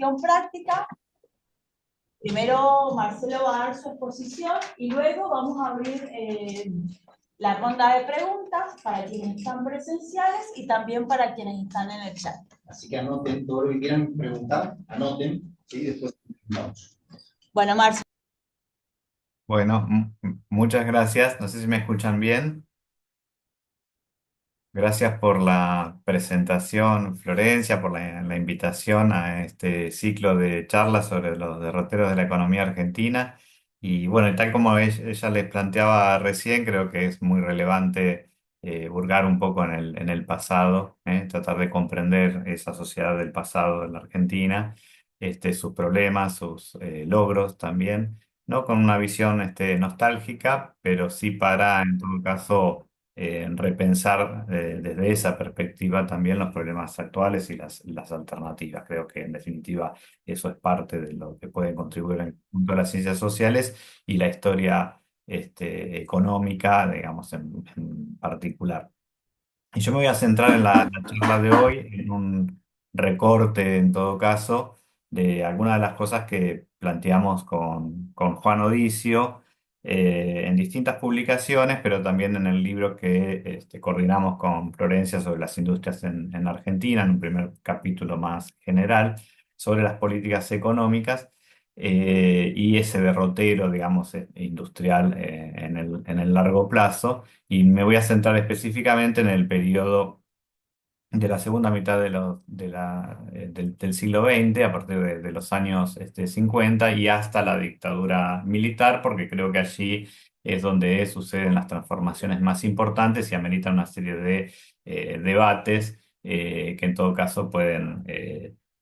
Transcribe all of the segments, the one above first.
cuestión práctica. Primero Marcelo va a dar su exposición y luego vamos a abrir la ronda de preguntas para quienes están presenciales y también para quienes están en el chat. Así que anoten todo lo que quieran preguntar, anoten, y después vamos. Bueno, Marcelo. Bueno, muchas gracias. No sé si me escuchan bien. Gracias por la presentación, Florencia, por la invitación a este ciclo de charlas sobre los derroteros de la economía argentina. Y bueno, y tal como ella les planteaba recién, creo que es muy relevante hurgar un poco en el pasado, tratar de comprender esa sociedad del pasado de la Argentina, sus problemas, sus logros también, no con una visión nostálgica, pero sí para, en todo caso, repensar desde esa perspectiva también los problemas actuales y las alternativas. Creo que en definitiva eso es parte de lo que puede contribuir en junto a las ciencias sociales y la historia económica, digamos, en particular. Y yo me voy a centrar en la charla de hoy, en un recorte, en todo caso, de algunas de las cosas que planteamos con Juan Odicio en distintas publicaciones, pero también en el libro que coordinamos con Florencia sobre las industrias en Argentina, en un primer capítulo más general, sobre las políticas económicas. Y ese derrotero, digamos, industrial en el largo plazo. Y me voy a centrar específicamente en el periodo de la segunda mitad del siglo XX, a partir de los años 50 y hasta la dictadura militar, porque creo que allí es donde suceden las transformaciones más importantes y ameritan una serie de debates que en todo caso pueden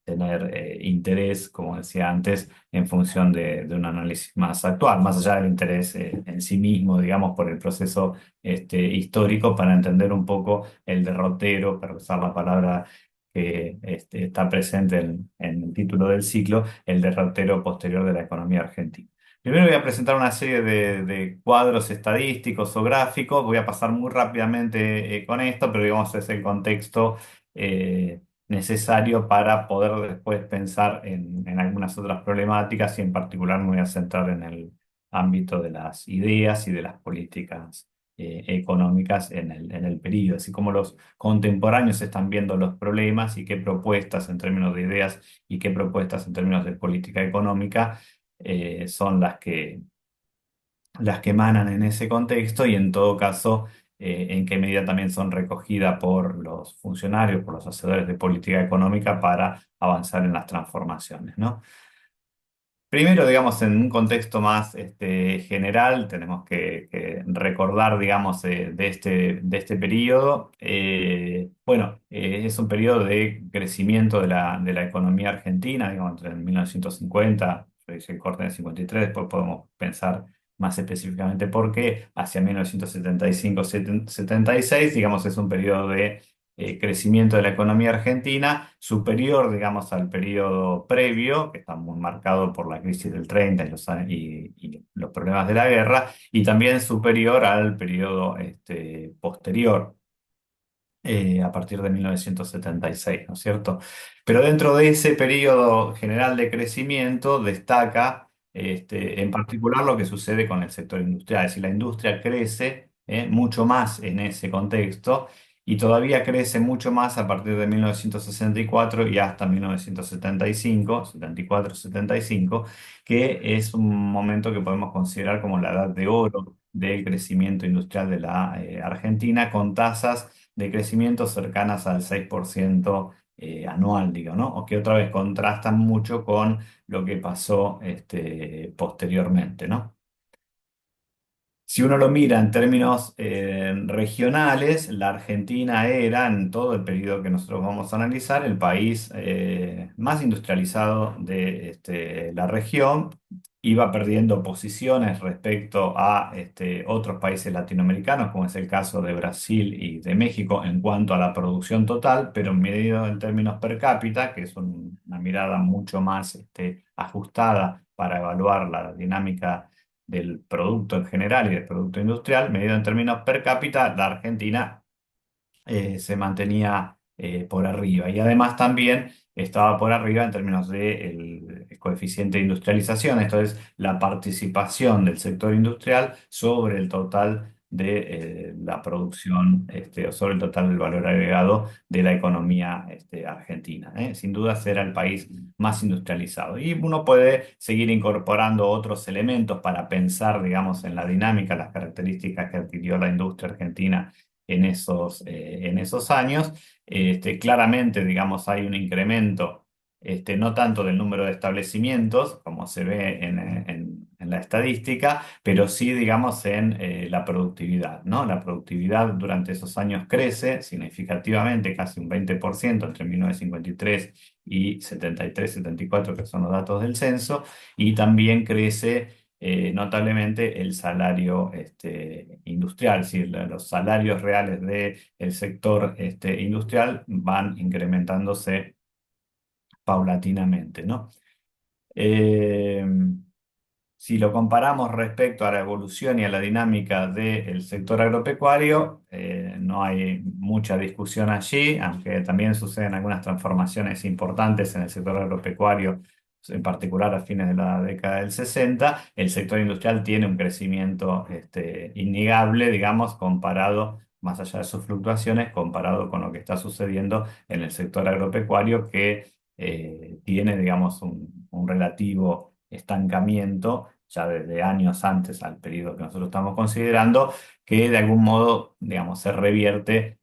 tener interés, como decía antes, en función de un análisis más actual, más allá del interés en sí mismo, digamos, por el proceso histórico, para entender un poco el derrotero, para usar la palabra que está presente en el título del ciclo, el derrotero posterior de la economía argentina. Primero voy a presentar una serie de cuadros estadísticos o gráficos. Voy a pasar muy rápidamente con esto, pero digamos es el contexto necesario para poder después pensar en algunas otras problemáticas y en particular me voy a centrar en el ámbito de las ideas y de las políticas económicas en el periodo, así como los contemporáneos están viendo los problemas y qué propuestas en términos de ideas y qué propuestas en términos de política económica son las que emanan en ese contexto y en todo caso en qué medida también son recogidas por los funcionarios, por los hacedores de política económica para avanzar en las transformaciones, ¿no? Primero, digamos, en un contexto más general, tenemos que recordar, digamos, de este periodo. Bueno, es un periodo de crecimiento de la economía argentina, digamos, entre 1950, yo hice el corte en el 53, después podemos pensar más específicamente por qué, hacia 1975-76, digamos, es un periodo de crecimiento de la economía argentina superior, digamos, al periodo previo, que está muy marcado por la crisis del 30 y los problemas de la guerra, y también superior al periodo posterior. A partir de 1976, ¿no es cierto? Pero dentro de ese periodo general de crecimiento destaca en particular lo que sucede con el sector industrial. Es decir, la industria crece mucho más en ese contexto y todavía crece mucho más a partir de 1964 y hasta 1975, 74, 75, que es un momento que podemos considerar como la edad de oro del crecimiento industrial de la Argentina, con tasas de crecimiento cercanas al 6% anual, digo, ¿no? O que otra vez contrastan mucho con lo que pasó posteriormente, ¿no? Si uno lo mira en términos regionales, la Argentina era, en todo el periodo que nosotros vamos a analizar, el país más industrializado de la región. Iba perdiendo posiciones respecto a otros países latinoamericanos, como es el caso de Brasil y de México, en cuanto a la producción total, pero medido en términos per cápita, que es una mirada mucho más ajustada para evaluar la dinámica del producto en general y del producto industrial, medido en términos per cápita, la Argentina se mantenía por arriba. Y además también estaba por arriba en términos de el coeficiente de industrialización, esto es la participación del sector industrial sobre el total de la producción, o sobre el total del valor agregado de la economía argentina, ¿eh? Sin duda era el país más industrializado. Y uno puede seguir incorporando otros elementos para pensar, digamos, en la dinámica, las características que adquirió la industria argentina en esos años. Claramente, digamos, hay un incremento, no tanto del número de establecimientos, como se ve en la estadística, pero sí, digamos, en la productividad, ¿no? La productividad durante esos años crece significativamente, casi un 20% entre 1953 y 73, 74, que son los datos del censo, y también crece notablemente el salario industrial, es decir, los salarios reales del sector industrial van incrementándose paulatinamente, ¿no? Eh, si lo comparamos respecto a la evolución y a la dinámica del sector agropecuario, no hay mucha discusión allí, aunque también suceden algunas transformaciones importantes en el sector agropecuario, en particular a fines de la década del 60. El sector industrial tiene un crecimiento innegable, digamos, comparado, más allá de sus fluctuaciones, comparado con lo que está sucediendo en el sector agropecuario, que tiene, digamos, un relativo estancamiento ya desde años antes al periodo que nosotros estamos considerando, que de algún modo, digamos, se revierte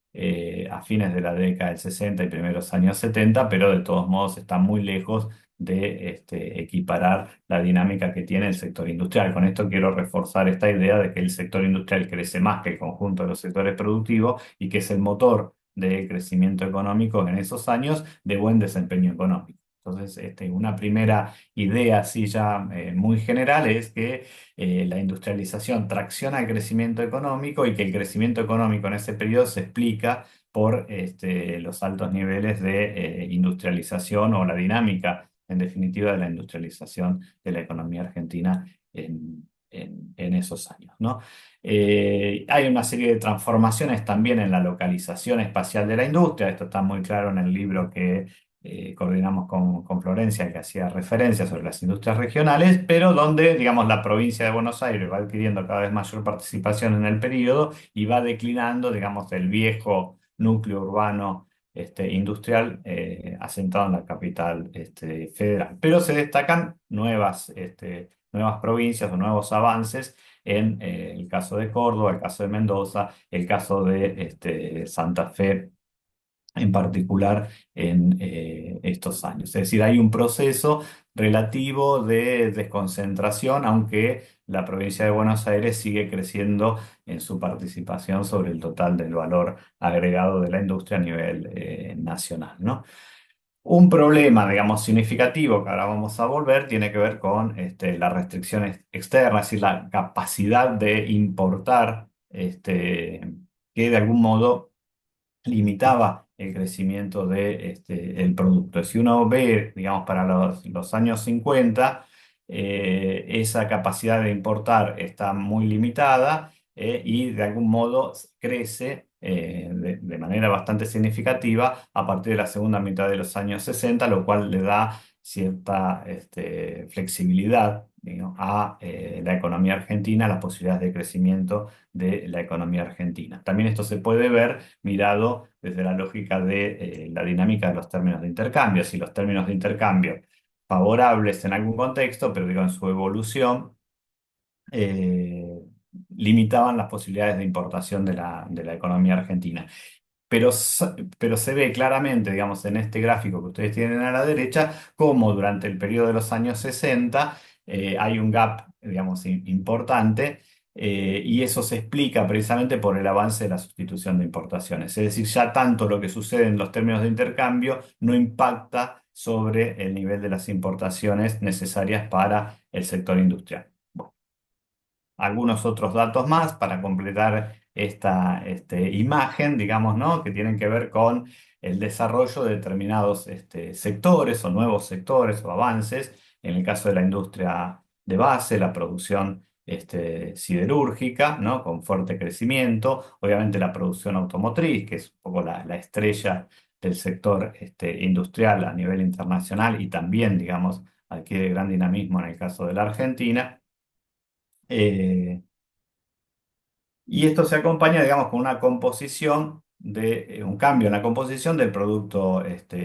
a fines de la década del 60 y primeros años 70, pero de todos modos está muy lejos de equiparar la dinámica que tiene el sector industrial. Con esto quiero reforzar esta idea de que el sector industrial crece más que el conjunto de los sectores productivos y que es el motor del crecimiento económico en esos años de buen desempeño económico. Entonces, una primera idea así ya muy general es que la industrialización tracciona el crecimiento económico y que el crecimiento económico en ese periodo se explica por los altos niveles de industrialización o la dinámica, en definitiva, de la industrialización de la economía argentina en esos años, ¿no? Hay una serie de transformaciones también en la localización espacial de la industria. Esto está muy claro en el libro que coordinamos con Florencia, que hacía referencia sobre las industrias regionales, pero donde, digamos, la provincia de Buenos Aires va adquiriendo cada vez mayor participación en el periodo y va declinando, digamos, el viejo núcleo urbano industrial asentado en la capital federal. Pero se destacan nuevas provincias o nuevos avances en el caso de Córdoba, el caso de Mendoza, el caso de Santa Fe en particular en estos años. Es decir, hay un proceso relativo de desconcentración, aunque la provincia de Buenos Aires sigue creciendo en su participación sobre el total del valor agregado de la industria a nivel nacional, ¿no? Un problema, digamos, significativo que ahora vamos a volver tiene que ver con las restricciones externas, es decir, la capacidad de importar, que de algún modo limitaba el crecimiento el producto. Si uno ve, digamos, para los años 50, esa capacidad de importar está muy limitada y de algún modo crece de manera bastante significativa a partir de la segunda mitad de los años 60, lo cual le da cierta flexibilidad, digamos, a la economía argentina, las posibilidades de crecimiento de la economía argentina. También esto se puede ver mirado desde la lógica de la dinámica de los términos de intercambio. Si los términos de intercambio favorables en algún contexto, pero digo en su evolución, eh, limitaban las posibilidades de importación de la economía argentina. Pero se ve claramente, digamos, en este gráfico que ustedes tienen a la derecha, cómo durante el periodo de los años 60 hay un gap, digamos, importante, y eso se explica precisamente por el avance de la sustitución de importaciones. Es decir, ya tanto lo que sucede en los términos de intercambio no impacta sobre el nivel de las importaciones necesarias para el sector industrial. Bueno, algunos otros datos más para completar esta imagen, digamos, ¿no? Que tienen que ver con el desarrollo de determinados sectores o nuevos sectores o avances. En el caso de la industria de base, la producción siderúrgica, ¿no? Con fuerte crecimiento. Obviamente la producción automotriz, que es un poco la estrella del sector industrial a nivel internacional y también, digamos, adquiere gran dinamismo en el caso de la Argentina. Eh, y esto se acompaña, digamos, con una composición de un cambio en la composición del producto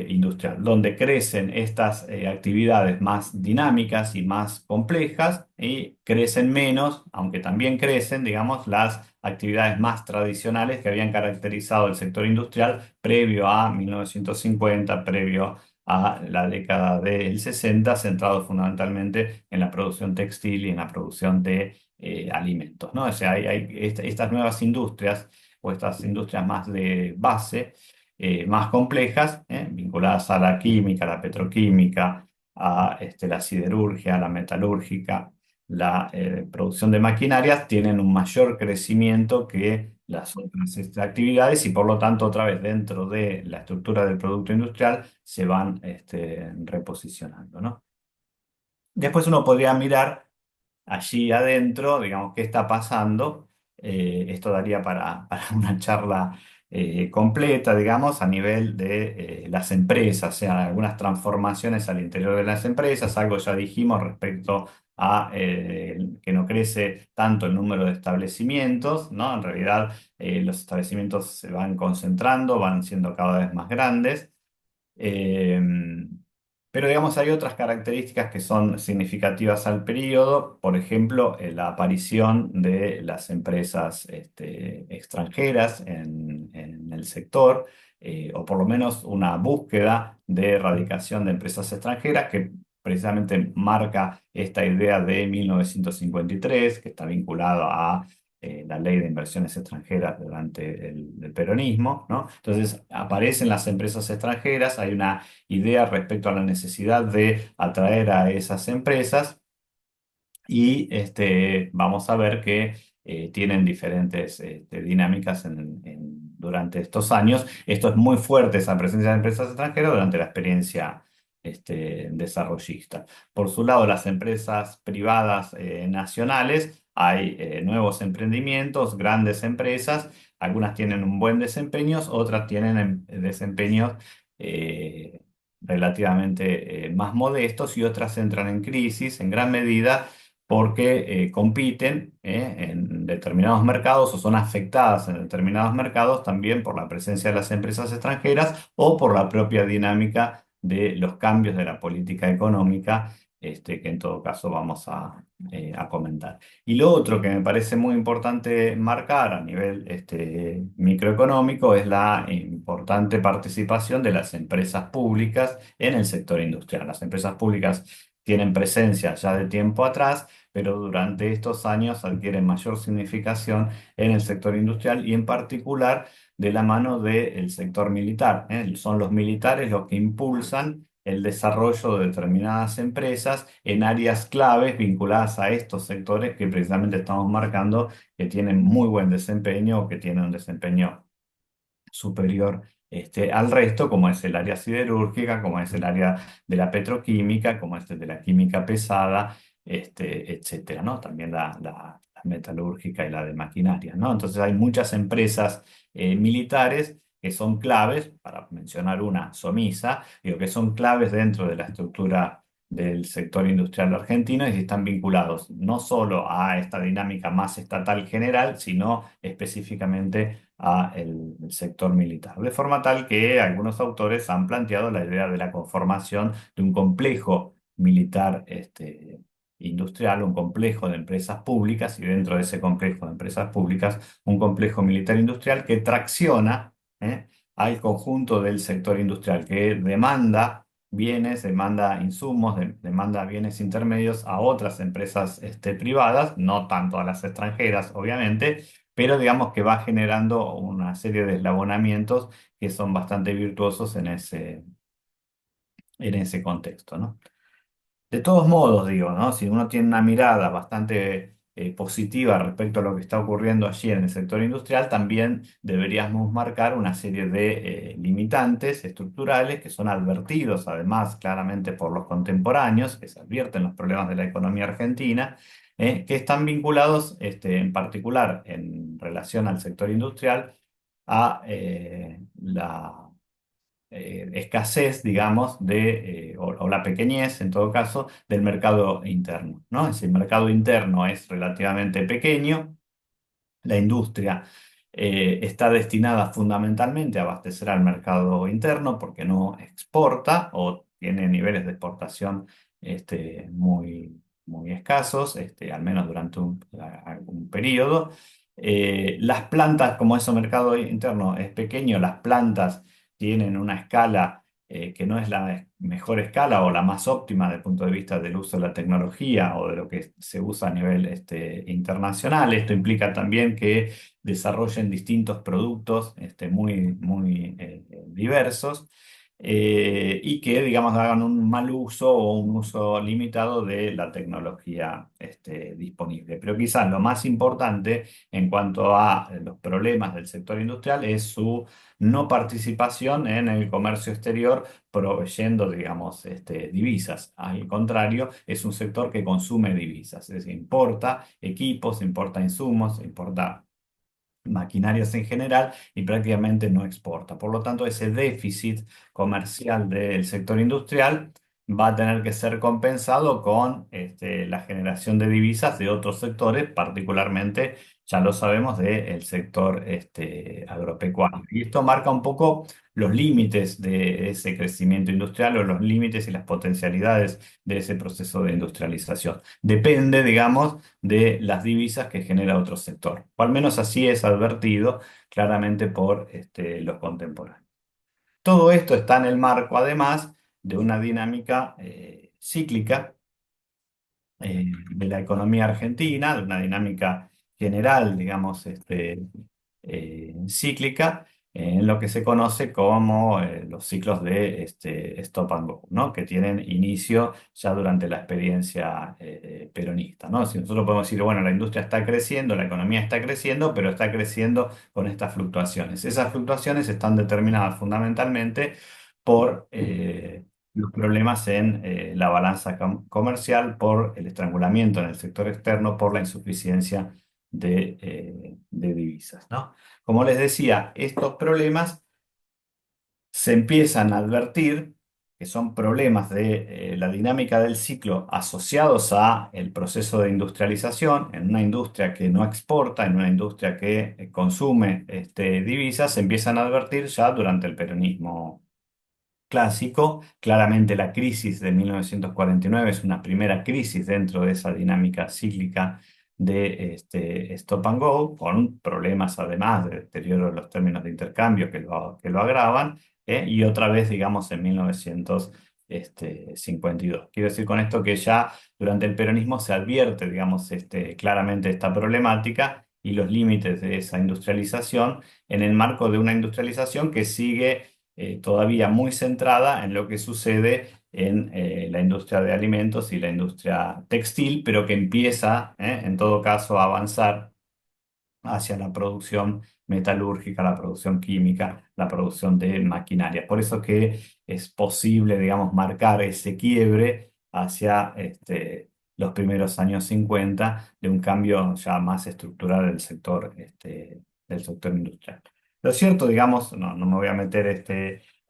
industrial, donde crecen estas actividades más dinámicas y más complejas y crecen menos, aunque también crecen, digamos, las actividades más tradicionales que habían caracterizado el sector industrial previo a 1950, previo a la década del 60, centrado fundamentalmente en la producción textil y en la producción de alimentos, ¿no? O sea, hay estas nuevas industrias o estas industrias más de base, más complejas, vinculadas a la química, a la petroquímica, a la siderurgia, a la metalúrgica, la producción de maquinarias, tienen un mayor crecimiento que las otras actividades y por lo tanto otra vez dentro de la estructura del producto industrial se van reposicionando, ¿no? Después uno podría mirar allí adentro, digamos, qué está pasando. Esto daría para una charla completa, digamos, a nivel de las empresas, o sea, algunas transformaciones al interior de las empresas, algo ya dijimos respecto a que no crece tanto el número de establecimientos, ¿no? En realidad los establecimientos se van concentrando, van siendo cada vez más grandes. Eh, pero digamos, hay otras características que son significativas al periodo, por ejemplo, la aparición de las empresas extranjeras en el sector, o por lo menos una búsqueda de erradicación de empresas extranjeras que precisamente marca esta idea de 1953, que está vinculado a la ley de inversiones extranjeras durante el peronismo, ¿no? Entonces aparecen las empresas extranjeras, hay una idea respecto a la necesidad de atraer a esas empresas y vamos a ver que tienen diferentes dinámicas durante estos años. Esto es muy fuerte, esa presencia de empresas extranjeras durante la experiencia desarrollista. Por su lado, las empresas privadas nacionales, hay nuevos emprendimientos, grandes empresas, algunas tienen un buen desempeño, otras tienen desempeños eh, relativamente más modestos y otras entran en crisis en gran medida porque compiten en determinados mercados o son afectadas en determinados mercados también por la presencia de las empresas extranjeras o por la propia dinámica de los cambios de la política económica, que en todo caso vamos a comentar. Y lo otro que me parece muy importante marcar a nivel microeconómico es la importante participación de las empresas públicas en el sector industrial. Las empresas públicas tienen presencia ya de tiempo atrás, pero durante estos años adquieren mayor significación en el sector industrial y en particular de la mano del sector militar, ¿eh? Son los militares los que impulsan el desarrollo de determinadas empresas en áreas claves vinculadas a estos sectores que precisamente estamos marcando que tienen muy buen desempeño o que tienen un desempeño superior al resto, como es el área siderúrgica, como es el área de la petroquímica, como es el de la química pesada, etcétera, ¿no? También la metalúrgica y la de maquinaria, ¿no? Entonces hay muchas empresas militares que son claves, para mencionar una, Somisa, digo que son claves dentro de la estructura del sector industrial argentino y están vinculados no solo a esta dinámica más estatal general, sino específicamente a el sector militar. De forma tal que algunos autores han planteado la idea de la conformación de un complejo militar industrial, un complejo de empresas públicas y dentro de ese complejo de empresas públicas un complejo militar industrial que tracciona al conjunto del sector industrial, que demanda bienes, demanda insumos, demanda bienes intermedios a otras empresas privadas, no tanto a las extranjeras, obviamente, pero digamos que va generando una serie de eslabonamientos que son bastante virtuosos en ese contexto, ¿no? De todos modos, digo, ¿no? Si uno tiene una mirada bastante positiva respecto a lo que está ocurriendo allí en el sector industrial, también deberíamos marcar una serie de limitantes estructurales que son advertidos además claramente por los contemporáneos, que se advierten los problemas de la economía argentina, que están vinculados en particular en relación al sector industrial a escasez, digamos, o la pequeñez, en todo caso, del mercado interno, ¿no? Si el mercado interno es relativamente pequeño, la industria está destinada fundamentalmente a abastecer al mercado interno porque no exporta o tiene niveles de exportación muy escasos, al menos durante algún periodo. Las plantas, como ese mercado interno es pequeño, las plantas tienen una escala que no es la mejor escala o la más óptima desde el punto de vista del uso de la tecnología o de lo que se usa a nivel internacional. Esto implica también que desarrollen distintos productos muy diversos y que, digamos, hagan un mal uso o un uso limitado de la tecnología disponible. Pero quizás lo más importante en cuanto a los problemas del sector industrial es su no participación en el comercio exterior proveyendo, digamos, divisas. Al contrario, es un sector que consume divisas, es decir, importa equipos, importa insumos, importa maquinarias en general y prácticamente no exporta. Por lo tanto, ese déficit comercial del sector industrial va a tener que ser compensado con la generación de divisas de otros sectores, particularmente, ya lo sabemos, del sector agropecuario. Y esto marca un poco los límites de ese crecimiento industrial o los límites y las potencialidades de ese proceso de industrialización. Depende, digamos, de las divisas que genera otro sector. O al menos así es advertido claramente por los contemporáneos. Todo esto está en el marco, además, de una dinámica cíclica de la economía argentina, de una dinámica general, digamos, cíclica, en lo que se conoce como los ciclos de stop and go, ¿no? Que tienen inicio ya durante la experiencia peronista, ¿no? Si nosotros podemos decir, bueno, la industria está creciendo, la economía está creciendo, pero está creciendo con estas fluctuaciones. Esas fluctuaciones están determinadas fundamentalmente por los problemas en la balanza comercial, por el estrangulamiento en el sector externo, por la insuficiencia de divisas, ¿no? Como les decía, estos problemas se empiezan a advertir que son problemas de la dinámica del ciclo asociados a el proceso de industrialización en una industria que no exporta, en una industria que consume divisas, se empiezan a advertir ya durante el peronismo clásico. Claramente la crisis de 1949 es una primera crisis dentro de esa dinámica cíclica de stop and go, con problemas además de deterioro de los términos de intercambio que lo agravan, y otra vez, digamos, en 1952. Quiero decir con esto que ya durante el peronismo se advierte, digamos, claramente esta problemática y los límites de esa industrialización en el marco de una industrialización que sigue todavía muy centrada en lo que sucede en la industria de alimentos y la industria textil, pero que empieza, en todo caso, a avanzar hacia la producción metalúrgica, la producción química, la producción de maquinaria. Por eso que es posible, digamos, marcar ese quiebre hacia los primeros años 50 de un cambio ya más estructural del sector industrial. Lo cierto, digamos, no me voy a meter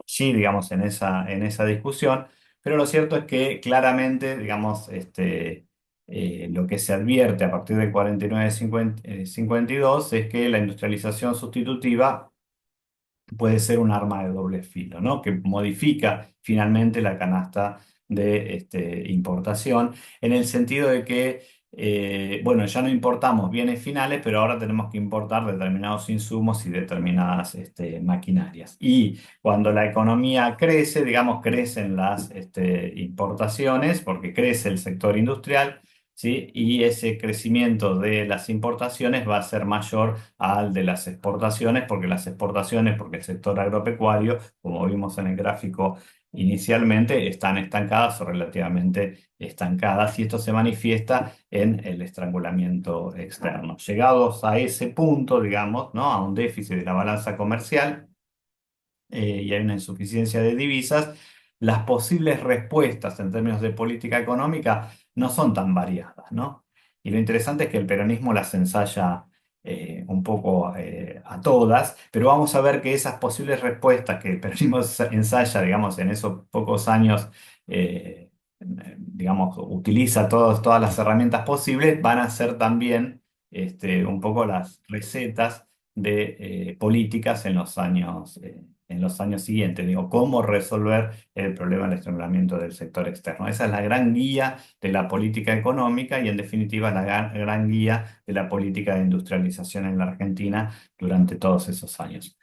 sí, digamos, en esa discusión, pero lo cierto es que claramente, digamos, lo que se advierte a partir del 49-52 es que la industrialización sustitutiva puede ser un arma de doble filo, ¿no? Que modifica finalmente la canasta de importación en el sentido de que, bueno, ya no importamos bienes finales, pero ahora tenemos que importar determinados insumos y determinadas maquinarias. Y cuando la economía crece, digamos, crecen las importaciones porque crece el sector industrial. ¿Sí? Y ese crecimiento de las importaciones va a ser mayor al de las exportaciones, porque el sector agropecuario, como vimos en el gráfico inicialmente, están estancadas o relativamente estancadas, y esto se manifiesta en el estrangulamiento externo. Llegados a ese punto, digamos, ¿no? A un déficit de la balanza comercial, y hay una insuficiencia de divisas, las posibles respuestas en términos de política económica no son tan variadas, ¿no? Y lo interesante es que el peronismo las ensaya un poco a todas, pero vamos a ver que esas posibles respuestas que el peronismo ensaya, digamos, en esos pocos años, digamos, utiliza todas las herramientas posibles, van a ser también un poco las recetas de políticas en los años siguientes. Digo, cómo resolver el problema del estrangulamiento del sector externo. Esa es la gran guía de la política económica y en definitiva la gran guía de la política de industrialización en la Argentina durante todos esos años.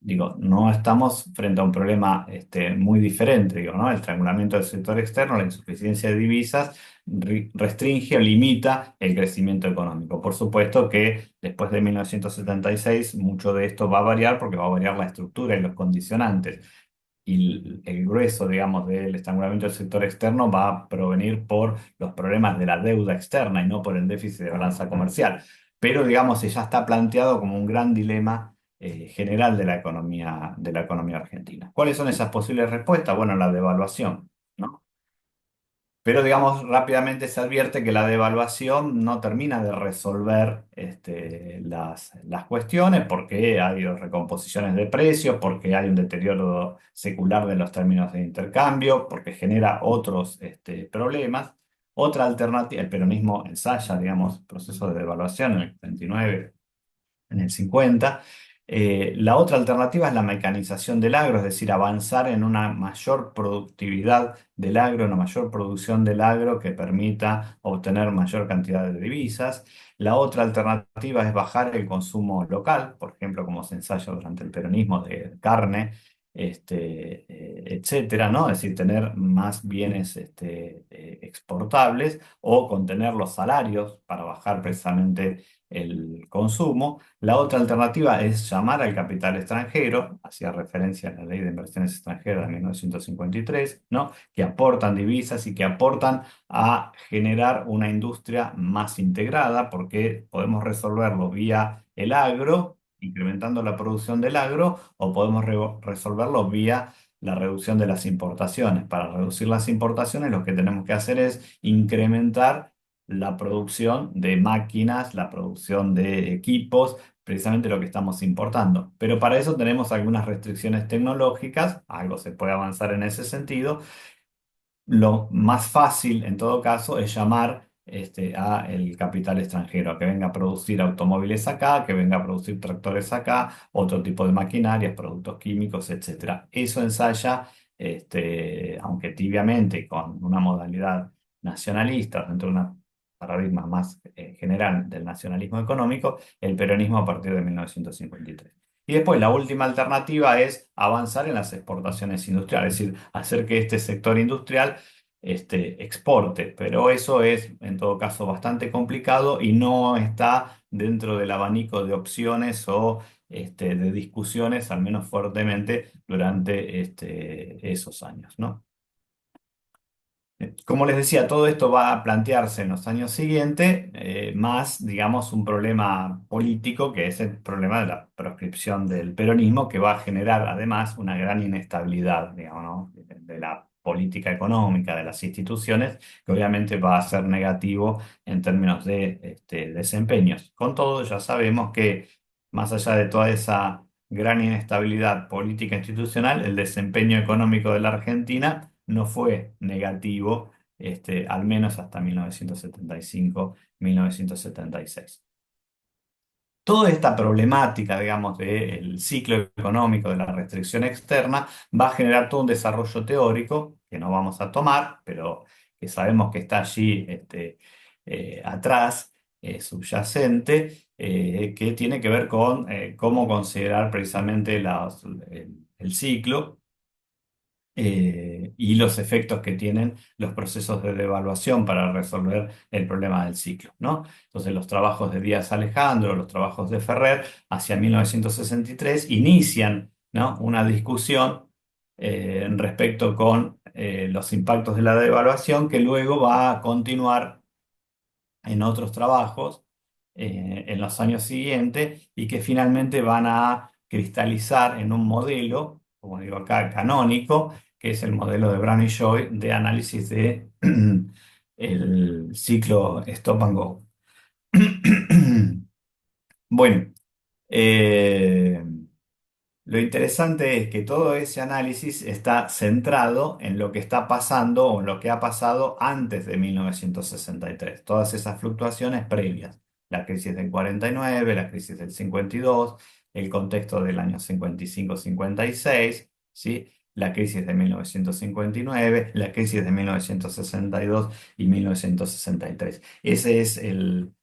Digo, no estamos frente a un problema muy diferente, digo, ¿no? El estrangulamiento del sector externo, la insuficiencia de divisas, restringe o limita el crecimiento económico. Por supuesto que después de 1976 mucho de esto va a variar porque va a variar la estructura y los condicionantes y el grueso, digamos, del estrangulamiento del sector externo va a provenir por los problemas de la deuda externa y no por el déficit de balanza comercial. Pero, digamos, ya está planteado como un gran dilema general de la economía argentina. ¿Cuáles son esas posibles respuestas? Bueno, la devaluación, ¿no? Pero, digamos, rápidamente se advierte que la devaluación no termina de resolver las cuestiones porque hay recomposiciones de precios, porque hay un deterioro secular de los términos de intercambio, porque genera otros problemas. Otra alternativa, el peronismo ensaya, digamos, procesos de devaluación en el 39, en el 50. La otra alternativa es la mecanización del agro, es decir, avanzar en una mayor productividad del agro, una mayor producción del agro que permita obtener mayor cantidad de divisas. La otra alternativa es bajar el consumo local, por ejemplo, como se ensaya durante el peronismo de carne, etcétera, ¿no? Es decir, tener más bienes exportables o contener los salarios para bajar precisamente el consumo. La otra alternativa es llamar al capital extranjero, hacía referencia a la Ley de Inversiones Extranjeras de 1953, ¿no? Que aportan divisas y que aportan a generar una industria más integrada, porque podemos resolverlo vía el agro, incrementando la producción del agro, o podemos resolverlo vía la reducción de las importaciones. Para reducir las importaciones, lo que tenemos que hacer es incrementar la producción de máquinas, la producción de equipos, precisamente lo que estamos importando. Pero para eso tenemos algunas restricciones tecnológicas, algo se puede avanzar en ese sentido. Lo más fácil, en todo caso, es llamar a el capital extranjero, a que venga a producir automóviles acá, que venga a producir tractores acá, otro tipo de maquinarias, productos químicos, etcétera. Eso ensaya, aunque tibiamente, con una modalidad nacionalista, dentro de una paradigma más general del nacionalismo económico, el peronismo a partir de 1953. Y después la última alternativa es avanzar en las exportaciones industriales, es decir, hacer que este sector industrial exporte, pero eso es en todo caso bastante complicado y no está dentro del abanico de opciones o de discusiones, al menos fuertemente, durante esos años, ¿no? Como les decía, todo esto va a plantearse en los años siguientes, más, digamos, un problema político, que es el problema de la proscripción del peronismo, que va a generar además una gran inestabilidad, digamos, ¿no? De la política económica, de las instituciones, que obviamente va a ser negativo en términos de desempeños. Con todo, ya sabemos que más allá de toda esa gran inestabilidad política institucional, el desempeño económico de la Argentina no fue negativo, al menos hasta 1975-1976. Toda esta problemática, digamos, del ciclo económico, de la restricción externa, va a generar todo un desarrollo teórico que no vamos a tomar, pero que sabemos que está allí atrás, subyacente, que tiene que ver con cómo considerar precisamente el ciclo y los efectos que tienen los procesos de devaluación para resolver el problema del ciclo, ¿no? Entonces, los trabajos de Díaz Alejandro, los trabajos de Ferrer, hacia 1963, inician, ¿no? Una discusión respecto con los impactos de la devaluación que luego va a continuar en otros trabajos en los años siguientes y que finalmente van a cristalizar en un modelo, como digo acá, canónico, que es el modelo de Brown y Joy de análisis de el ciclo Stop and Go. Bueno, eh, lo interesante es que todo ese análisis está centrado en lo que está pasando o en lo que ha pasado antes de 1963. Todas esas fluctuaciones previas. La crisis del 49, la crisis del 52, el contexto del año 55-56, ¿sí? La crisis de 1959, la crisis de 1962 y 1963. Ese es el-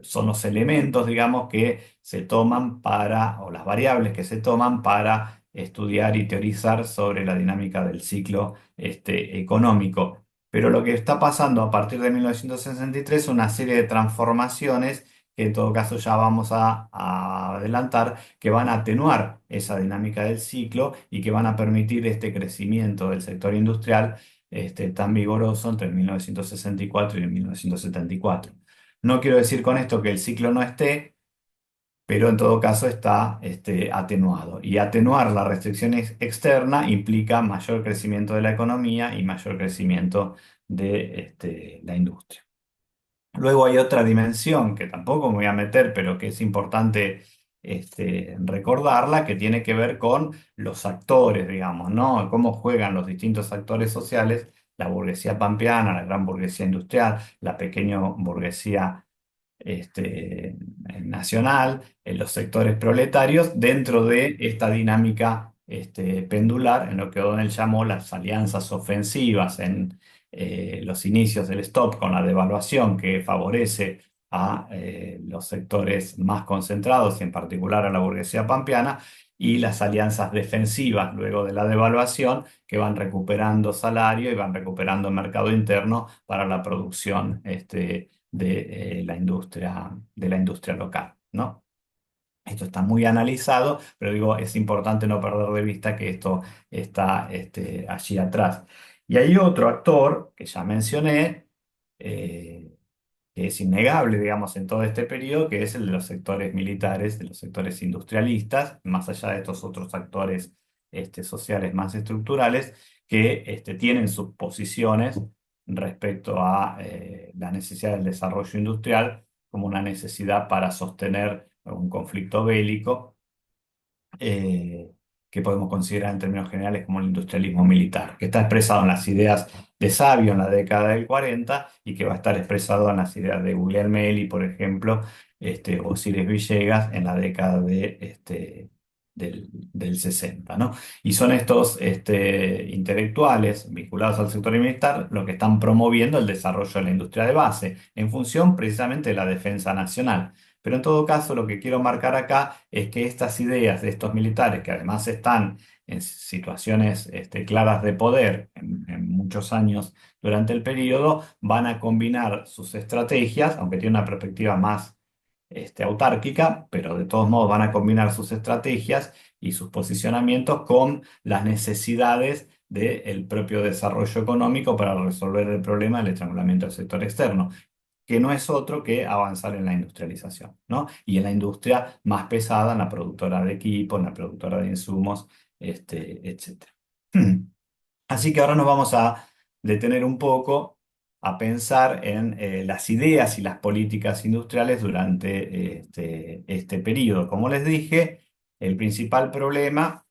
son los elementos, digamos, que se toman para, o las variables que se toman para estudiar y teorizar sobre la dinámica del ciclo económico. Pero lo que está pasando a partir de 1963 es una serie de transformaciones que en todo caso ya vamos a adelantar, que van a atenuar esa dinámica del ciclo y que van a permitir este crecimiento del sector industrial tan vigoroso entre 1964 y 1974. No quiero decir con esto que el ciclo no esté, pero en todo caso está atenuado. Y atenuar la restricción externa implica mayor crecimiento de la economía y mayor crecimiento de la industria. Luego hay otra dimensión que tampoco me voy a meter, pero que es importante recordarla, que tiene que ver con los actores, digamos, ¿no? Cómo juegan los distintos actores sociales, la burguesía pampeana, la gran burguesía industrial, la pequeña burguesía este, nacional, en los sectores proletarios, dentro de esta dinámica pendular, en lo que O'Donnell llamó las alianzas ofensivas en los inicios del stop con la devaluación que favorece a los sectores más concentrados y en particular a la burguesía pampeana, y las alianzas defensivas luego de la devaluación que van recuperando salario y van recuperando mercado interno para la producción de la industria local, ¿no? Esto está muy analizado, pero digo, es importante no perder de vista que esto está allí atrás. Y hay otro actor que ya mencioné, eh, que es innegable, digamos, en todo este periodo, que es el de los sectores militares, de los sectores industrialistas, más allá de estos otros actores sociales más estructurales, que tienen sus posiciones respecto a la necesidad del desarrollo industrial como una necesidad para sostener un conflicto bélico eh, que podemos considerar en términos generales como el industrialismo militar, que está expresado en las ideas de Savio en la década del 40 y que va a estar expresado en las ideas de Guglielmelli, por ejemplo, o Cires Villegas en la década del 60, ¿no? Y son estos intelectuales vinculados al sector militar los que están promoviendo el desarrollo de la industria de base en función precisamente de la defensa nacional. Pero en todo caso, lo que quiero marcar acá es que estas ideas de estos militares, que además están en situaciones claras de poder en muchos años durante el periodo, van a combinar sus estrategias, aunque tiene una perspectiva más autárquica, pero de todos modos van a combinar sus estrategias y sus posicionamientos con las necesidades del propio desarrollo económico para resolver el problema del estrangulamiento del sector externo, que no es otro que avanzar en la industrialización, ¿no? Y en la industria más pesada, en la productora de equipos, en la productora de insumos, etcétera. Así que ahora nos vamos a detener un poco a pensar en las ideas y las políticas industriales durante este periodo. Como les dije, el principal problema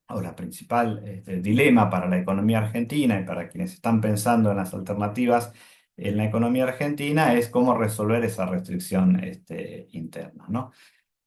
o la principal dilema para la economía argentina y para quienes están pensando en las alternativas en la economía argentina es cómo resolver esa restricción interna, ¿no?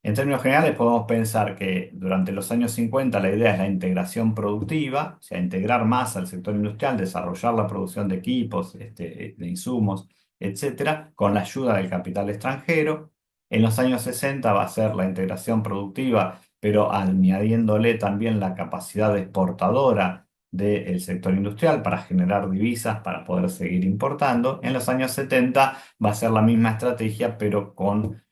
En términos generales, podemos pensar que durante los años 50 la idea es la integración productiva, o sea, integrar más al sector industrial, desarrollar la producción de equipos, de insumos, etcétera, con la ayuda del capital extranjero. En los años 60 va a ser la integración productiva, pero añadiéndole también la capacidad exportadora del sector industrial para generar divisas para poder seguir importando. En los años 70 va a ser la misma estrategia, pero con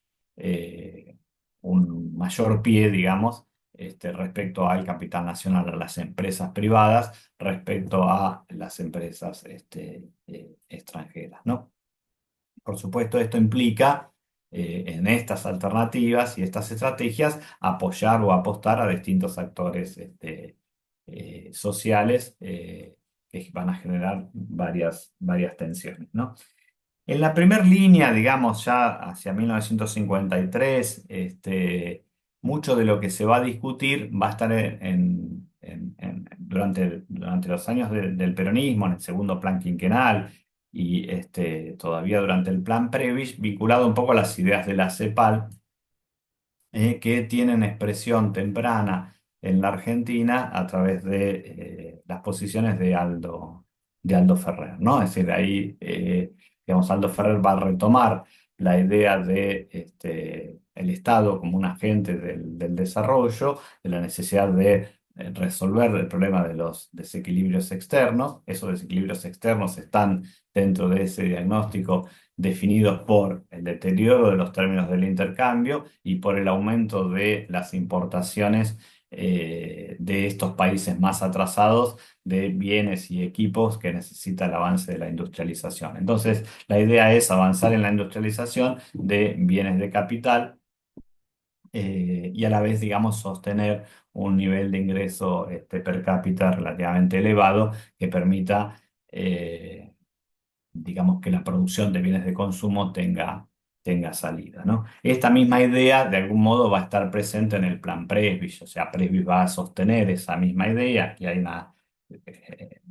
un mayor pie, digamos, respecto al capital nacional, a las empresas privadas, respecto a las empresas extranjeras, ¿no? Por supuesto, esto implica en estas alternativas y estas estrategias apoyar o apostar a distintos actores sociales que van a generar varias tensiones, ¿no? En la primera línea, digamos, ya hacia 1953, mucho de lo que se va a discutir va a estar durante los años del peronismo, en el segundo plan quinquenal y todavía durante el plan Previs, vinculado un poco a las ideas de la CEPAL, que tienen expresión temprana en la Argentina a través de las posiciones de Aldo Ferrer, ¿no? Es decir, ahí, digamos, Aldo Ferrer va a retomar la idea de el Estado como un agente del desarrollo, de la necesidad de resolver el problema de los desequilibrios externos. Esos desequilibrios externos están dentro de ese diagnóstico definidos por el deterioro de los términos del intercambio y por el aumento de las importaciones de estos países más atrasados de bienes y equipos que necesita el avance de la industrialización. Entonces, la idea es avanzar en la industrialización de bienes de capital y a la vez, digamos, sostener un nivel de ingreso per cápita relativamente elevado que permita digamos, que la producción de bienes de consumo tenga salida, ¿no? Esta misma idea, de algún modo, va a estar presente en el plan Presbys, o sea, Presbys va a sostener esa misma idea, y hay una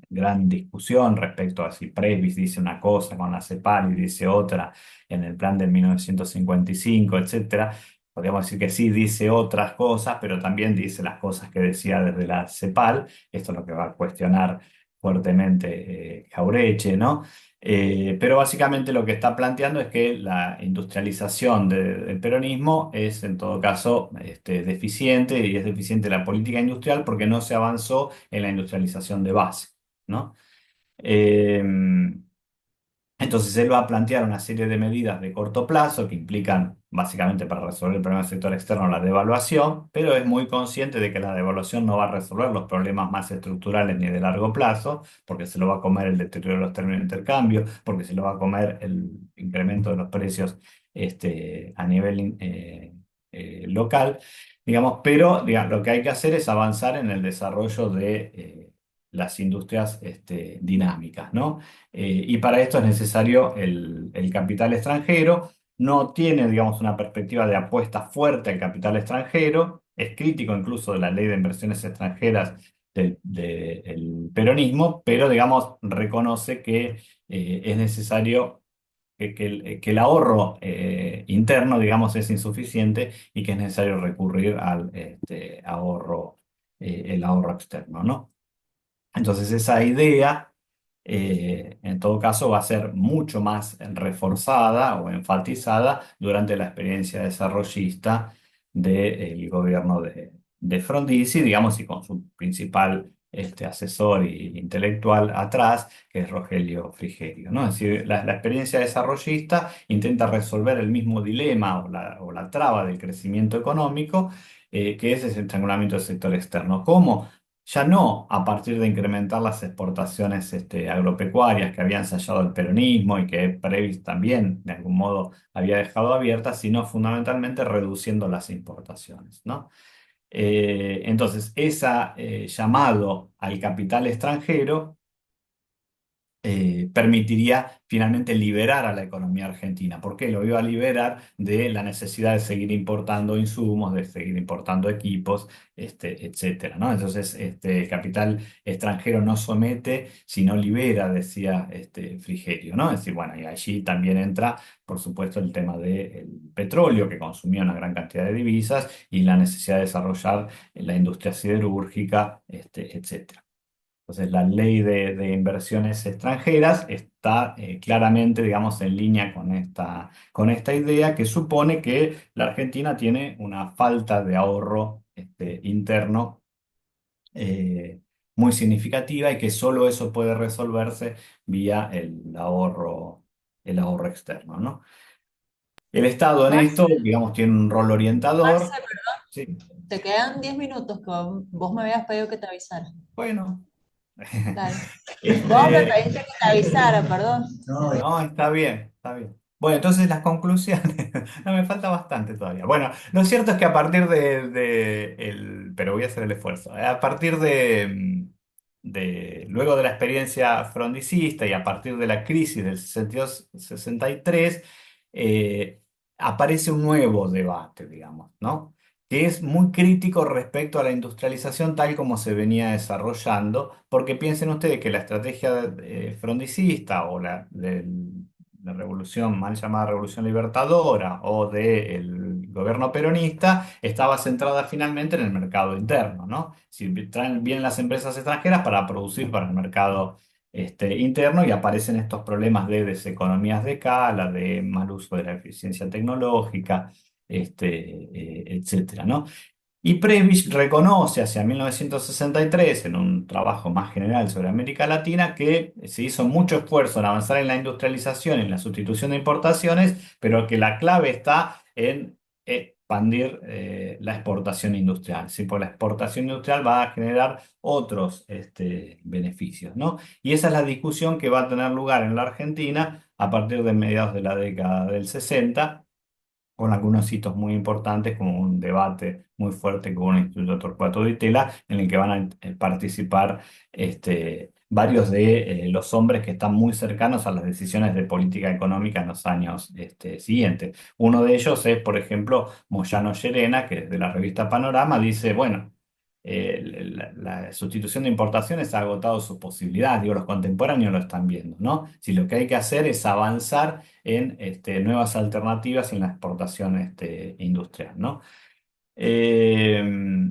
gran discusión respecto a si Presbys dice una cosa con la CEPAL y dice otra en el plan de 1955, etcétera. Podríamos decir que sí dice otras cosas, pero también dice las cosas que decía desde la CEPAL. Esto es lo que va a cuestionar fuertemente Jaureche, ¿no? Pero básicamente lo que está planteando es que la industrialización del peronismo es en todo caso deficiente y es deficiente la política industrial porque no se avanzó en la industrialización de base, ¿no? Eh, entonces él va a plantear una serie de medidas de corto plazo que implican, básicamente para resolver el problema del sector externo, la devaluación, pero es muy consciente de que la devaluación no va a resolver los problemas más estructurales ni de largo plazo, porque se lo va a comer el deterioro de los términos de intercambio, porque se lo va a comer el incremento de los precios a nivel local, digamos, pero digamos, lo que hay que hacer es avanzar en el desarrollo de las industrias dinámicas, ¿no? Y para esto es necesario el capital extranjero. No tiene, digamos, una perspectiva de apuesta fuerte al capital extranjero. Es crítico incluso de la ley de inversiones extranjeras del peronismo, pero, digamos, reconoce que es necesario que el ahorro interno, digamos, es insuficiente y que es necesario recurrir al el ahorro externo, ¿no? Entonces esa idea, en todo caso, va a ser mucho más reforzada o enfatizada durante la experiencia desarrollista del gobierno de Frondizi, digamos, y con su principal asesor y intelectual atrás, que es Rogelio Frigerio, ¿no? Es decir, la experiencia desarrollista intenta resolver el mismo dilema o la traba del crecimiento económico, que es ese estrangulamiento del sector externo. ¿Cómo? Ya no a partir de incrementar las exportaciones agropecuarias que había ensayado el peronismo y que Previs también de algún modo había dejado abiertas, sino fundamentalmente reduciendo las importaciones, ¿no? Entonces, ese llamado al capital extranjero permitiría finalmente liberar a la economía argentina. ¿Por qué? Lo iba a liberar de la necesidad de seguir importando insumos, de seguir importando equipos, etcétera, ¿no? Entonces, el capital extranjero no somete, sino libera, decía Frigerio, ¿no? Es decir, bueno, y allí también entra, por supuesto, el tema del petróleo, que consumía una gran cantidad de divisas, y la necesidad de desarrollar la industria siderúrgica, etcétera. Entonces, la ley de inversiones extranjeras está claramente, digamos, en línea con esta idea que supone que la Argentina tiene una falta de ahorro interno eh, muy significativa y que solo eso puede resolverse vía el ahorro externo, ¿no? El Estado en Marce, esto, digamos, tiene un rol Marce, orientador. perdón, Sí, te quedan 10 minutos que vos me habías pedido que te avisara. bueno. Dale. Vos me Este, pediste que te avisara, perdón. No, No, está bien, está bien. Bueno, entonces las conclusiones, no me falta bastante todavía. Bueno, lo cierto es que a partir pero voy a hacer el esfuerzo. A partir luego de la experiencia frondicista y a partir de la crisis del 62-63, eh, aparece un nuevo debate, digamos, ¿no? Que es muy crítico respecto a la industrialización tal como se venía desarrollando, porque piensen ustedes que la estrategia frondicista o la revolución, mal llamada revolución libertadora, o del gobierno peronista, estaba centrada finalmente en el mercado interno, ¿no? Si vienen las empresas extranjeras para producir para el mercado interno y aparecen estos problemas de deseconomías de escala, de mal uso de la eficiencia tecnológica, etcétera, ¿no? Y Prebisch reconoce hacia 1963, en un trabajo más general sobre América Latina, que se hizo mucho esfuerzo en avanzar en la industrialización, en la sustitución de importaciones, pero que la clave está en expandir la exportación industrial. ¿Sí? Porque la exportación industrial va a generar otros beneficios, ¿no? Y esa es la discusión que va a tener lugar en la Argentina a partir de mediados de la década del 60, con algunos hitos muy importantes, como un debate muy fuerte con el Instituto Torcuato Di Tella, en el que van a participar varios de los hombres que están muy cercanos a las decisiones de política económica en los años siguientes. Uno de ellos es, por ejemplo, Moyano Llerena, que de la revista Panorama dice, bueno, la sustitución de importaciones ha agotado sus posibilidades, digo, los contemporáneos lo están viendo, ¿no? Si lo que hay que hacer es avanzar en nuevas alternativas en la exportación industrial, ¿no? Eh,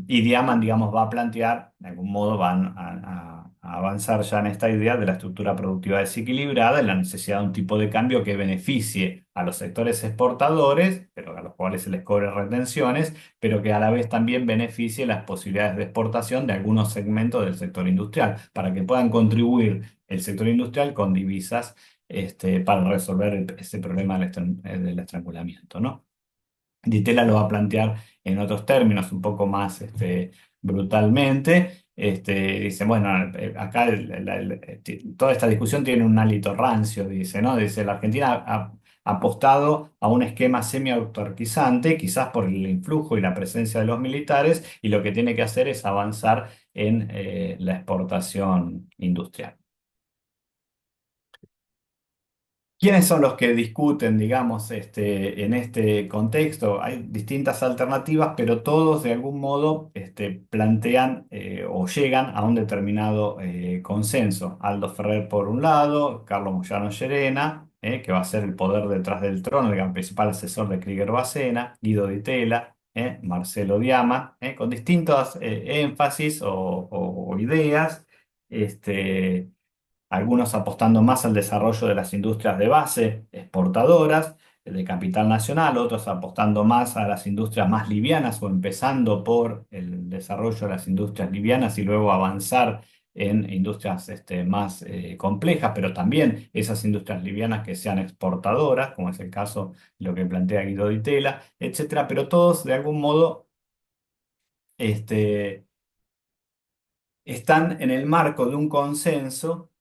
y Diamant, digamos, va a plantear, de algún modo van a avanzar ya en esta idea de la estructura productiva desequilibrada y la necesidad de un tipo de cambio que beneficie a los sectores exportadores, pero a los cuales se les cobre retenciones, pero que a la vez también beneficie las posibilidades de exportación de algunos segmentos del sector industrial, para que puedan contribuir el sector industrial con divisas para resolver ese problema del estrangulamiento, ¿no? Di Tella lo va a plantear en otros términos, un poco más brutalmente. Dice, bueno, acá toda esta discusión tiene un hálito rancio, dice, ¿no? Dice, la Argentina ha apostado a un esquema semi-autarquizante, quizás por el influjo y la presencia de los militares, y lo que tiene que hacer es avanzar en la exportación industrial. ¿Quiénes son los que discuten, digamos, en este contexto? Hay distintas alternativas, pero todos de algún modo plantean o llegan a un determinado consenso. Aldo Ferrer por un lado, Carlos Moyano Llerena, que va a ser el poder detrás del trono, el principal asesor de Krieger Bacena, Guido Di Tella, Marcelo Diama, con distintos énfasis o ideas. Este, Algunos apostando más al desarrollo de las industrias de base exportadoras, de capital nacional, otros apostando más a las industrias más livianas o empezando por el desarrollo de las industrias livianas y luego avanzar en industrias más complejas, pero también esas industrias livianas que sean exportadoras, como es el caso de lo que plantea Guido Di Tella, etcétera, pero todos de algún modo este, están en el marco de un consenso,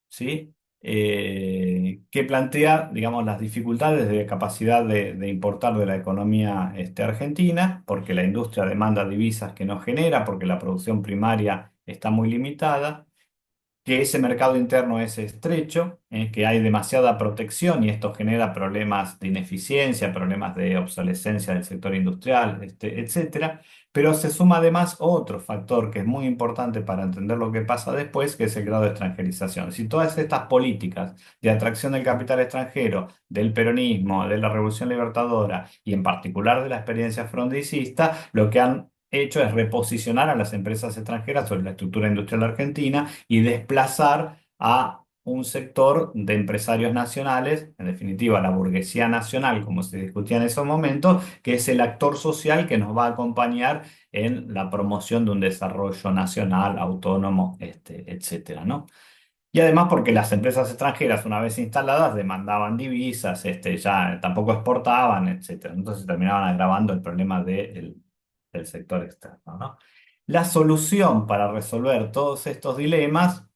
¿sí? Que plantea, digamos, las dificultades de capacidad de importar de la economía argentina, porque la industria demanda divisas que no genera, porque la producción primaria está muy limitada, que ese mercado interno es estrecho, que hay demasiada protección y esto genera problemas de ineficiencia, problemas de obsolescencia del sector industrial, etcétera. Pero se suma además otro factor que es muy importante para entender lo que pasa después, que es el grado de extranjerización. Si todas estas políticas de atracción del capital extranjero, del peronismo, de la Revolución Libertadora y en particular de la experiencia frondicista, lo que han hecho es reposicionar a las empresas extranjeras sobre la estructura industrial argentina y desplazar a un sector de empresarios nacionales, en definitiva la burguesía nacional, como se discutía en esos momentos, que es el actor social que nos va a acompañar en la promoción de un desarrollo nacional, autónomo, etcétera, ¿no? Y además porque las empresas extranjeras, una vez instaladas, demandaban divisas, ya tampoco exportaban, etcétera. Entonces terminaban agravando el problema del sector externo, ¿no? La solución para resolver todos estos dilemas,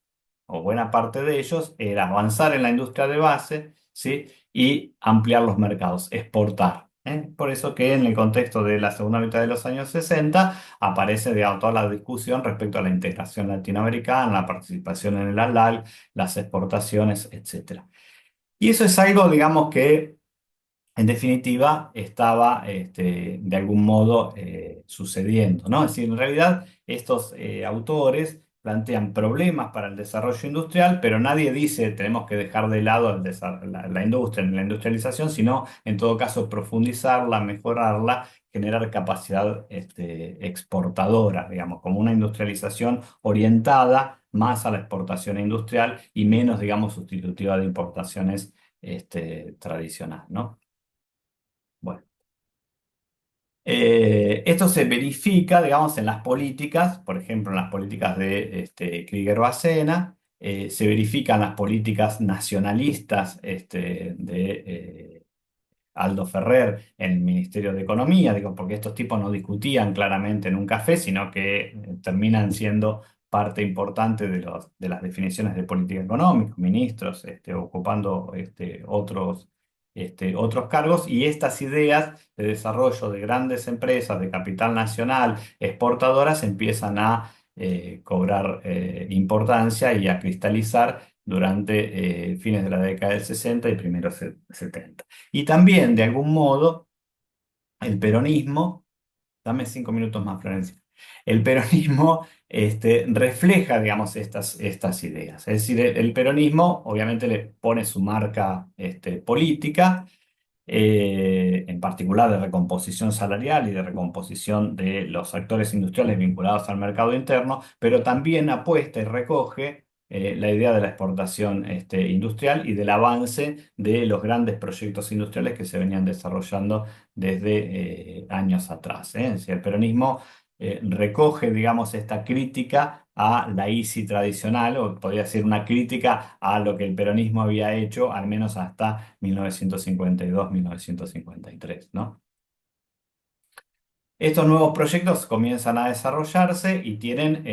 o buena parte de ellos, era avanzar en la industria de base, ¿sí? Y ampliar los mercados, exportar. Por eso que en el contexto de la segunda mitad de los años 60 aparece, digamos, toda la discusión respecto a la integración latinoamericana, la participación en el ALAC, las exportaciones, etcétera. Y eso es algo, digamos, que en definitiva estaba de algún modo sucediendo, ¿no? Es decir, en realidad estos autores plantean problemas para el desarrollo industrial, pero nadie dice tenemos que dejar de lado la industria, la industrialización, sino en todo caso profundizarla, mejorarla, generar capacidad exportadora, digamos, como una industrialización orientada más a la exportación industrial y menos, digamos, sustitutiva de importaciones tradicional, ¿no? Bueno, esto se verifica, digamos, en las políticas, por ejemplo, en las políticas de Krieger-Bacena, se verifican las políticas nacionalistas Aldo Ferrer en el Ministerio de Economía, digo, porque estos tipos no discutían claramente en un café, sino que terminan siendo parte importante de las definiciones de política económica, ministros ocupando otros cargos, y estas ideas de desarrollo de grandes empresas de capital nacional exportadoras empiezan a cobrar importancia y a cristalizar durante fines de la década del 60 y primeros 70. Y también, de algún modo, el peronismo, dame 5 minutos más, Florencia, el peronismo refleja, digamos, estas ideas. Es decir, el peronismo obviamente le pone su marca política, en particular de recomposición salarial y de recomposición de los actores industriales vinculados al mercado interno, pero también apuesta y recoge la idea de la exportación industrial y del avance de los grandes proyectos industriales que se venían desarrollando desde años atrás. Es decir, el peronismo recoge, digamos, esta crítica a la ICI tradicional, o podría ser una crítica a lo que el peronismo había hecho, al menos hasta 1952-1953, ¿no? Estos nuevos proyectos comienzan a desarrollarse y tienen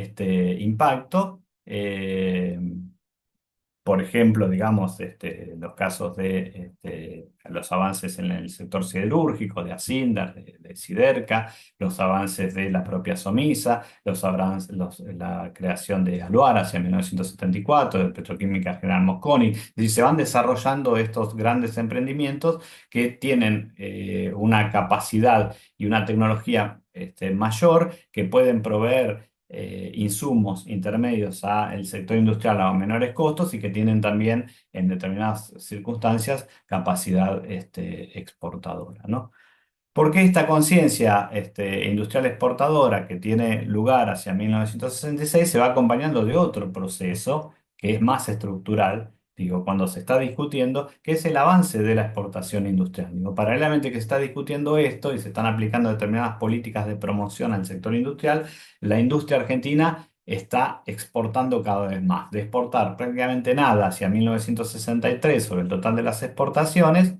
impacto. Por ejemplo, digamos, los casos de los avances en el sector siderúrgico, de Asindar, de Siderca, los avances de la propia Somisa, la creación de Aluar hacia 1974, de Petroquímica General Mosconi. Es decir, se van desarrollando estos grandes emprendimientos que tienen una capacidad y una tecnología mayor, que pueden proveer insumos intermedios al sector industrial a menores costos y que tienen también en determinadas circunstancias capacidad exportadora, ¿no? Porque esta conciencia industrial exportadora que tiene lugar hacia 1966 se va acompañando de otro proceso que es más estructural, digo, cuando se está discutiendo, que es el avance de la exportación industrial. Digo, paralelamente que se está discutiendo esto y se están aplicando determinadas políticas de promoción al sector industrial, la industria argentina está exportando cada vez más. De exportar prácticamente nada hacia 1963 sobre el total de las exportaciones,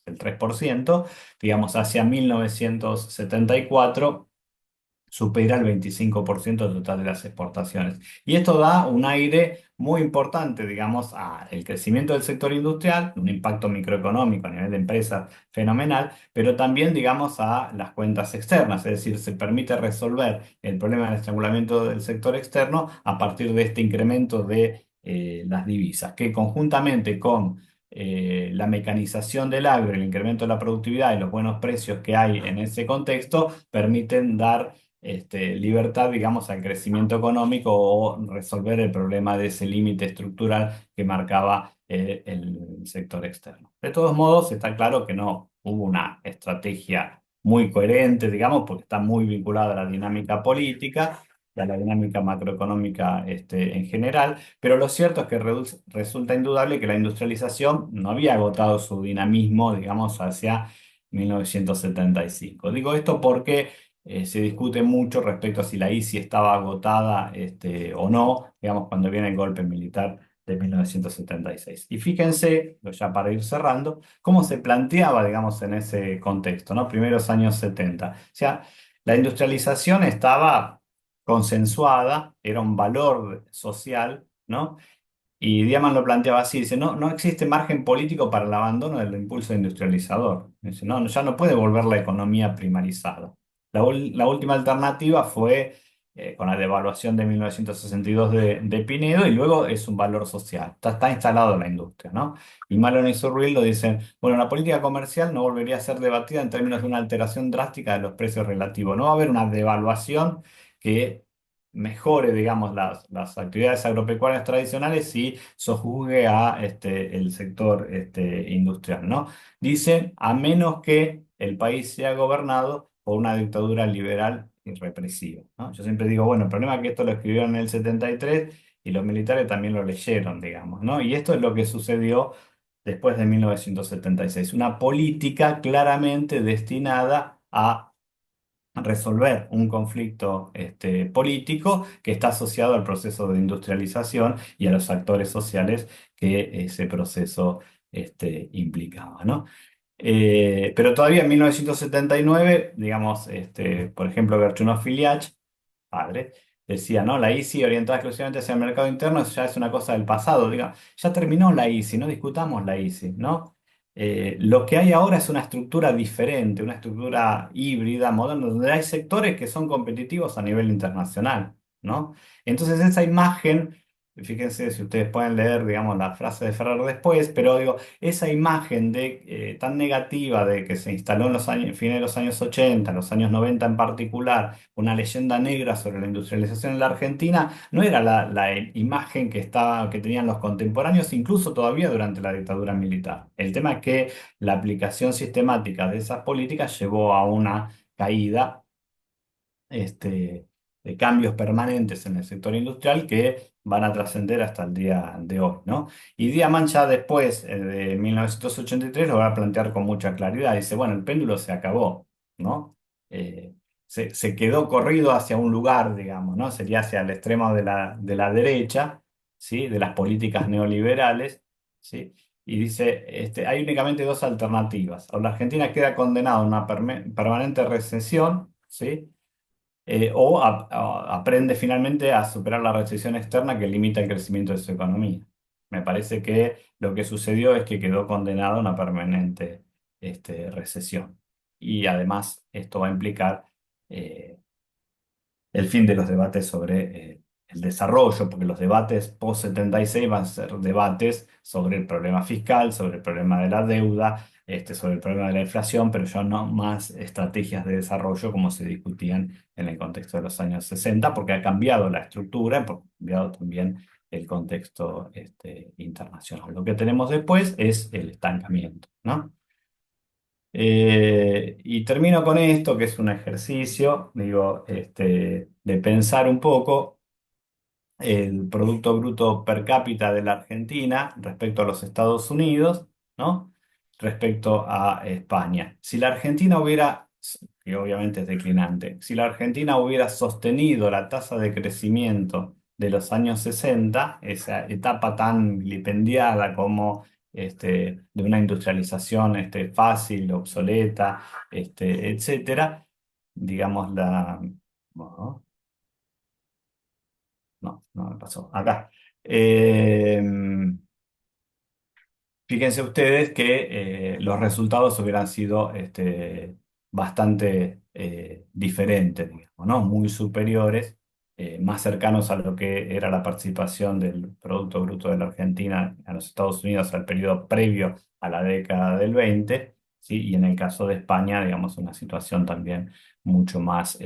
el 3%, digamos, hacia 1974 supera el 25% del total de las exportaciones. Y esto da un aire muy importante, digamos, al crecimiento del sector industrial, un impacto microeconómico a nivel de empresas fenomenal, pero también, digamos, a las cuentas externas, es decir, se permite resolver el problema del estrangulamiento del sector externo a partir de este incremento de las divisas, que conjuntamente con la mecanización del agro, el incremento de la productividad y los buenos precios que hay en ese contexto, permiten dar libertad, digamos, al crecimiento económico o resolver el problema de ese límite estructural que marcaba el sector externo. De todos modos, está claro que no hubo una estrategia muy coherente, digamos, porque está muy vinculada a la dinámica política y a la dinámica macroeconómica en general, pero lo cierto es que resulta indudable que la industrialización no había agotado su dinamismo, digamos, hacia 1975. Digo esto porque se discute mucho respecto a si la ICI estaba agotada o no, digamos, cuando viene el golpe militar de 1976. Y fíjense, ya para ir cerrando, cómo se planteaba, digamos, en ese contexto, ¿no? Primeros años 70. O sea, la industrialización estaba consensuada, era un valor social, ¿no? Y Diamant lo planteaba así, dice, no, no existe margen político para el abandono del impulso industrializador. Dice, no, ya no puede volver la economía primarizada. La última alternativa fue con la devaluación de 1962 de Pinedo y luego es un valor social. Está instalado la industria, ¿no? Y Malone y Zurriel lo dicen, bueno, la política comercial no volvería a ser debatida en términos de una alteración drástica de los precios relativos. No va a haber una devaluación que mejore, digamos, las actividades agropecuarias tradicionales y sojuzgue a el sector industrial, ¿no? Dicen, a menos que el país sea gobernado por una dictadura liberal y represiva, ¿no? Yo siempre digo, bueno, el problema es que esto lo escribieron en el 73 y los militares también lo leyeron, digamos, ¿no? Y esto es lo que sucedió después de 1976, una política claramente destinada a resolver un conflicto político que está asociado al proceso de industrialización y a los actores sociales que ese proceso implicaba, ¿no? Pero todavía en 1979, digamos, por ejemplo, Gerchunov Filiach, padre, decía, ¿no? La ICI orientada exclusivamente hacia el mercado interno ya es una cosa del pasado, diga, ya terminó la ICI, no discutamos la ICI, ¿no? Lo que hay ahora es una estructura diferente, una estructura híbrida, moderna, donde hay sectores que son competitivos a nivel internacional, ¿no? Entonces esa imagen, fíjense si ustedes pueden leer, digamos, la frase de Ferrer después, pero digo, esa imagen tan negativa de que se instaló en los años, fines de los años 80, los años 90 en particular, una leyenda negra sobre la industrialización en la Argentina, no era la imagen que tenían los contemporáneos, incluso todavía durante la dictadura militar. El tema es que la aplicación sistemática de esas políticas llevó a una caída de cambios permanentes en el sector industrial que van a trascender hasta el día de hoy, ¿no? Y Diamant ya después, de 1983, lo va a plantear con mucha claridad. Dice, bueno, el péndulo se acabó, ¿no? Eh, se quedó corrido hacia un lugar, digamos, ¿no? Sería hacia el extremo de la derecha, ¿sí? De las políticas neoliberales, ¿sí? Y dice, hay únicamente dos alternativas. O la Argentina queda condenada a una permanente recesión, ¿sí? Aprende finalmente a superar la recesión externa que limita el crecimiento de su economía. Me parece que lo que sucedió es que quedó condenado a una permanente recesión. Y además esto va a implicar eh, el fin de los debates sobre el desarrollo, porque los debates post-76 van a ser debates sobre el problema fiscal, sobre el problema de la deuda, sobre el problema de la inflación, pero ya no más estrategias de desarrollo como se discutían en el contexto de los años 60, porque ha cambiado la estructura, porque ha cambiado también el contexto internacional. Lo que tenemos después es el estancamiento, ¿no? Y termino con esto, que es un ejercicio, digo, de pensar un poco el Producto Bruto per cápita de la Argentina respecto a los Estados Unidos, ¿no? Respecto a España. Si la Argentina hubiera, que obviamente es declinante, si la Argentina hubiera sostenido la tasa de crecimiento de los años 60, esa etapa tan vilipendiada como de una industrialización fácil, obsoleta, etcétera, digamos la... bueno, no, no me pasó. Acá. Eh, Fíjense ustedes que los resultados hubieran sido bastante diferentes, digamos, ¿no? Muy superiores, más cercanos a lo que era la participación del Producto Bruto de la Argentina a los Estados Unidos al periodo previo a la década del 20, ¿sí? Y en el caso de España, digamos, una situación también mucho más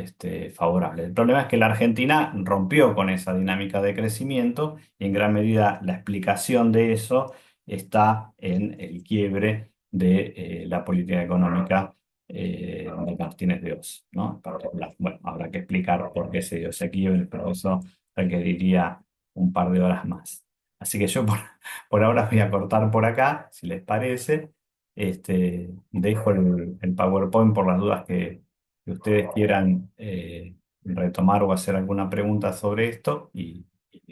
favorable. El problema es que la Argentina rompió con esa dinámica de crecimiento y en gran medida la explicación de eso está en el quiebre de la política económica de Martínez de Oz, ¿no? En particular. Bueno, habrá que explicar por qué se dio ese quiebre, pero eso requeriría un par de horas más. Así que yo por ahora voy a cortar por acá, si les parece. Dejo el PowerPoint por las dudas que ustedes quieran retomar o hacer alguna pregunta sobre esto y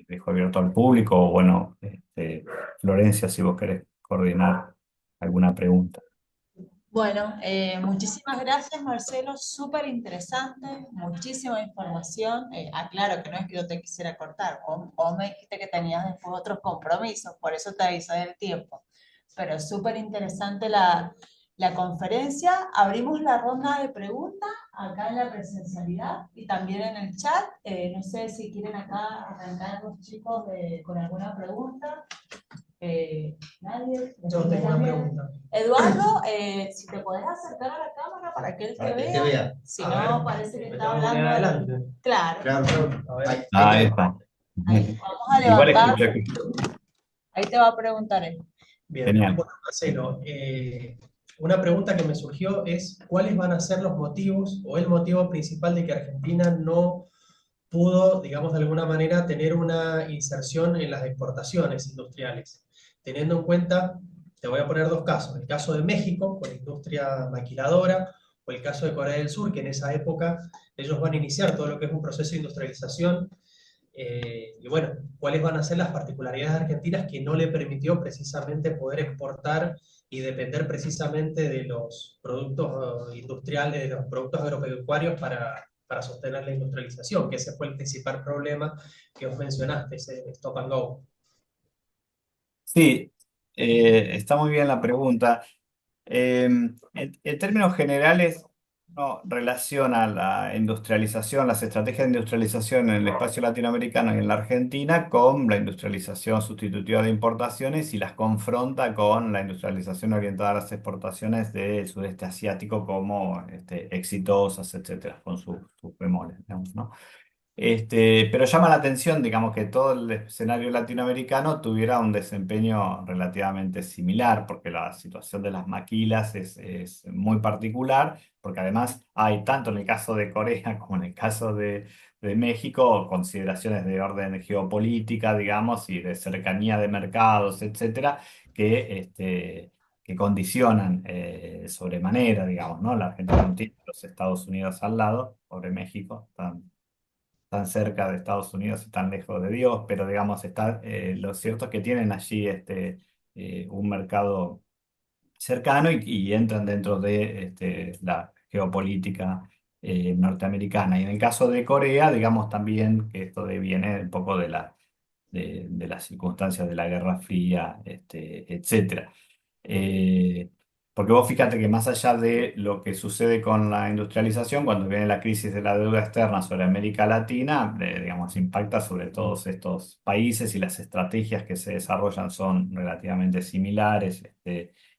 dejo abierto al público o bueno, Florencia, si vos querés coordinar alguna pregunta. Bueno, muchísimas gracias, Marcelo. Súper interesante, muchísima información. Aclaro que no es que yo te quisiera cortar, o me dijiste que tenías después otros compromisos, por eso te avisé del tiempo. Pero súper interesante la conferencia. Abrimos la ronda de preguntas acá en la presencialidad y también en el chat. No sé si quieren acá arrancar los chicos con alguna pregunta. Nadie. Yo tengo una pregunta. Eduardo, si te podés acercar a la cámara para que él te Para que te vea. vea. Si A no, ver, parece que me está tengo que poner hablando. adelante. Claro. Claro. A ver. Ahí Ahí está. Ahí, vamos a Igual levantar. escucho. Ahí te va a preguntar él. Bien, Genial. bueno, Marcelo, una pregunta que me surgió es, ¿cuáles van a ser los motivos o el motivo principal de que Argentina no pudo, digamos, de alguna manera tener una inserción en las exportaciones industriales? Teniendo en cuenta, te voy a poner dos casos, el caso de México, con la industria maquiladora, o el caso de Corea del Sur, que en esa época ellos van a iniciar todo lo que es un proceso de industrialización. Y bueno, ¿cuáles van a ser las particularidades argentinas que no le permitió precisamente poder exportar y depender precisamente de los productos industriales, de los productos agropecuarios para sostener la industrialización? Que ese fue el principal problema que vos mencionaste, ese stop and go. Sí, está muy bien la pregunta. En términos generales, uno relaciona la industrialización, las estrategias de industrialización en el espacio latinoamericano y en la Argentina con la industrialización sustitutiva de importaciones y las confronta con la industrialización orientada a las exportaciones del sudeste asiático como exitosas, etcétera, con sus bemoles, digamos, ¿no? Pero llama la atención, digamos, que todo el escenario latinoamericano tuviera un desempeño relativamente similar, porque la situación de las maquilas es muy particular, porque además hay, tanto en el caso de Corea como en el caso de México, consideraciones de orden geopolítica, digamos, y de cercanía de mercados, etcétera, que condicionan sobremanera, digamos, ¿no? La Argentina no tiene los Estados Unidos al lado, pobre México, tan cerca de Estados Unidos y tan lejos de Dios, pero digamos, lo cierto es que tienen allí un mercado cercano y entran dentro de la geopolítica norteamericana. Y en el caso de Corea, digamos también que esto viene un poco de las circunstancias de la Guerra Fría, etcétera. Eh, Porque vos fíjate que más allá de lo que sucede con la industrialización, cuando viene la crisis de la deuda externa sobre América Latina, digamos, impacta sobre todos estos países y las estrategias que se desarrollan son relativamente similares,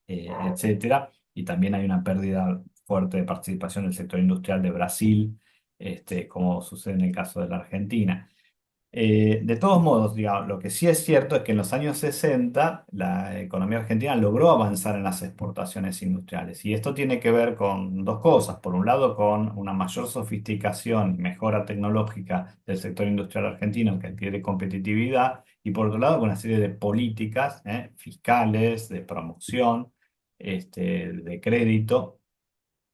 etcétera. Y también hay una pérdida fuerte de participación del sector industrial de Brasil, como sucede en el caso de la Argentina. De todos modos, digamos, lo que sí es cierto es que en los años 60 la economía argentina logró avanzar en las exportaciones industriales. Y esto tiene que ver con dos cosas. Por un lado, con una mayor sofisticación y mejora tecnológica del sector industrial argentino que adquiere competitividad. Y por otro lado, con una serie de políticas, fiscales, de promoción, de crédito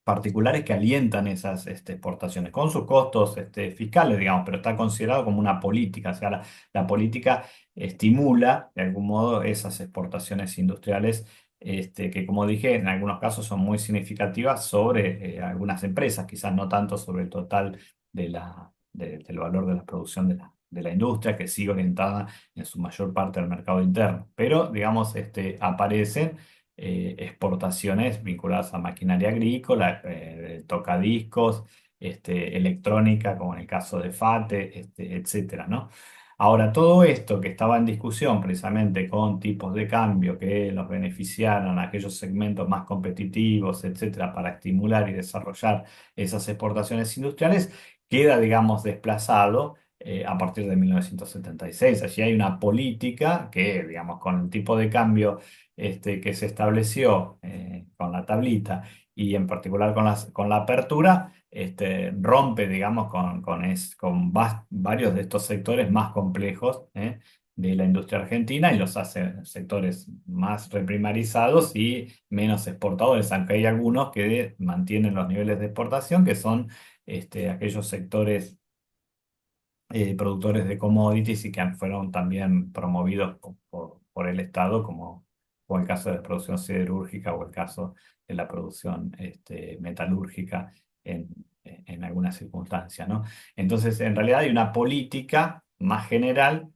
particulares que alientan esas exportaciones, con sus costos fiscales, digamos, pero está considerado como una política, o sea, la política estimula de algún modo esas exportaciones industriales, que como dije, en algunos casos son muy significativas sobre algunas empresas, quizás no tanto sobre el total del valor de la producción de la industria, que sigue orientada en su mayor parte al mercado interno, pero digamos, aparecen exportaciones vinculadas a maquinaria agrícola, tocadiscos, electrónica, como en el caso de FATE, etcétera, ¿no? Ahora, todo esto que estaba en discusión precisamente con tipos de cambio que los beneficiaron a aquellos segmentos más competitivos, etcétera, para estimular y desarrollar esas exportaciones industriales, queda, digamos, desplazado a partir de 1976. Allí hay una política que, digamos, con el tipo de cambio que se estableció con la tablita y en particular con la apertura, rompe, digamos, con varios de estos sectores más complejos de la industria argentina y los hace sectores más reprimarizados y menos exportadores, aunque hay algunos que mantienen los niveles de exportación, que son aquellos sectores productores de commodities y que fueron también promovidos por el Estado como o el caso de la producción siderúrgica o el caso de la producción metalúrgica en, en algunas circunstancias, ¿no? Entonces, en realidad hay una política más general,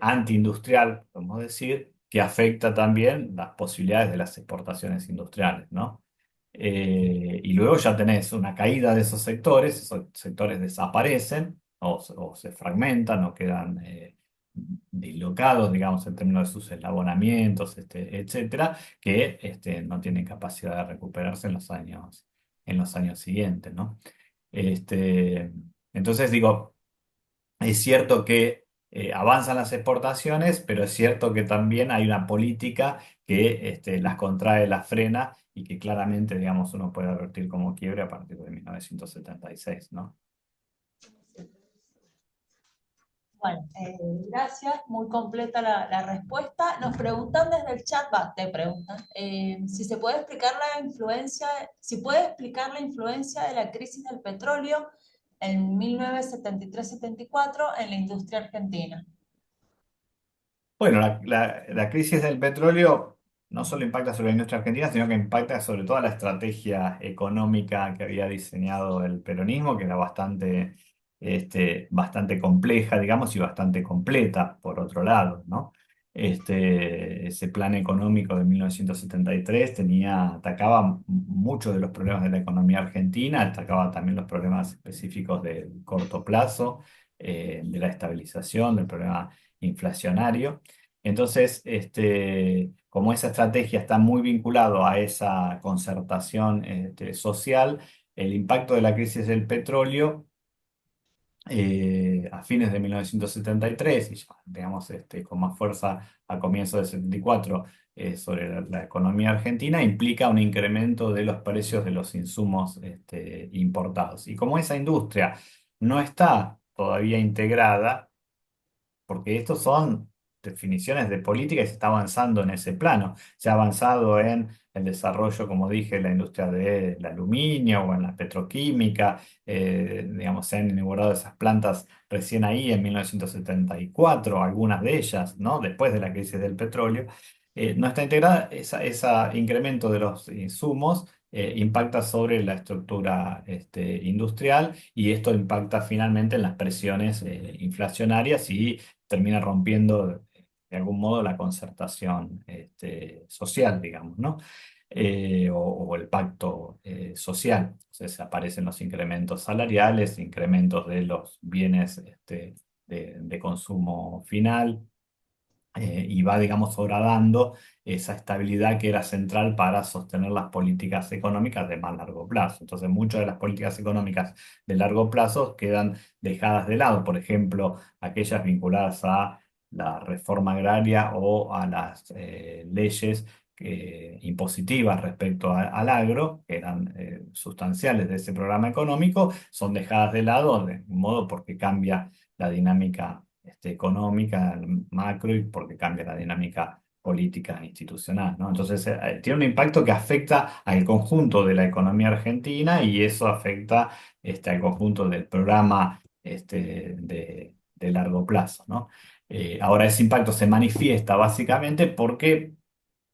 antiindustrial, podemos decir, que afecta también las posibilidades de las exportaciones industriales, ¿no? Y luego ya tenés una caída de esos sectores desaparecen o se fragmentan o quedan dislocados, digamos, en términos de sus eslabonamientos, etcétera, que no tienen capacidad de recuperarse en los años siguientes, ¿no? Este, entonces digo, es cierto que avanzan las exportaciones, pero es cierto que también hay una política que las contrae, las frena y que claramente, digamos, uno puede advertir como quiebre a partir de 1976, ¿no? Bueno, gracias, muy completa la respuesta. Nos preguntan desde el chat, te preguntan, si se puede explicar la influencia, si puede explicar la influencia de la crisis del petróleo en 1973-74 en la industria argentina. Bueno, la crisis del petróleo no solo impacta sobre la industria argentina, sino que impacta sobre toda la estrategia económica que había diseñado el peronismo, que era bastante compleja, digamos, y bastante completa, por otro lado, ¿no? Ese plan económico de 1973 atacaba muchos de los problemas de la economía argentina, atacaba también los problemas específicos del corto plazo, de la estabilización, del problema inflacionario. Entonces, como esa estrategia está muy vinculado a esa concertación social, el impacto de la crisis del petróleo a fines de 1973 y ya, digamos, con más fuerza a comienzos de 74 sobre la economía argentina, implica un incremento de los precios de los insumos importados. Y como esa industria no está todavía integrada, porque estos son definiciones de política y se está avanzando en ese plano. Se ha avanzado en el desarrollo, como dije, de la industria del aluminio o en la petroquímica, digamos, se han inaugurado esas plantas recién ahí en 1974, algunas de ellas, ¿no? Después de la crisis del petróleo. No está integrada, ese incremento de los insumos impacta sobre la estructura industrial y esto impacta finalmente en las presiones inflacionarias y termina rompiendo de algún modo la concertación social, digamos, ¿no? O el pacto social. Entonces aparecen los incrementos salariales, incrementos de los bienes de consumo final, y va, digamos, horadando esa estabilidad que era central para sostener las políticas económicas de más largo plazo. Entonces, muchas de las políticas económicas de largo plazo quedan dejadas de lado, por ejemplo, aquellas vinculadas a la reforma agraria o a las leyes impositivas respecto al agro, que eran sustanciales de ese programa económico, son dejadas de lado de un modo porque cambia la dinámica económica, macro, y porque cambia la dinámica política e institucional, ¿no? Entonces, tiene un impacto que afecta al conjunto de la economía argentina y eso afecta al conjunto del programa de largo plazo, ¿no? Ahora, ese impacto se manifiesta básicamente porque,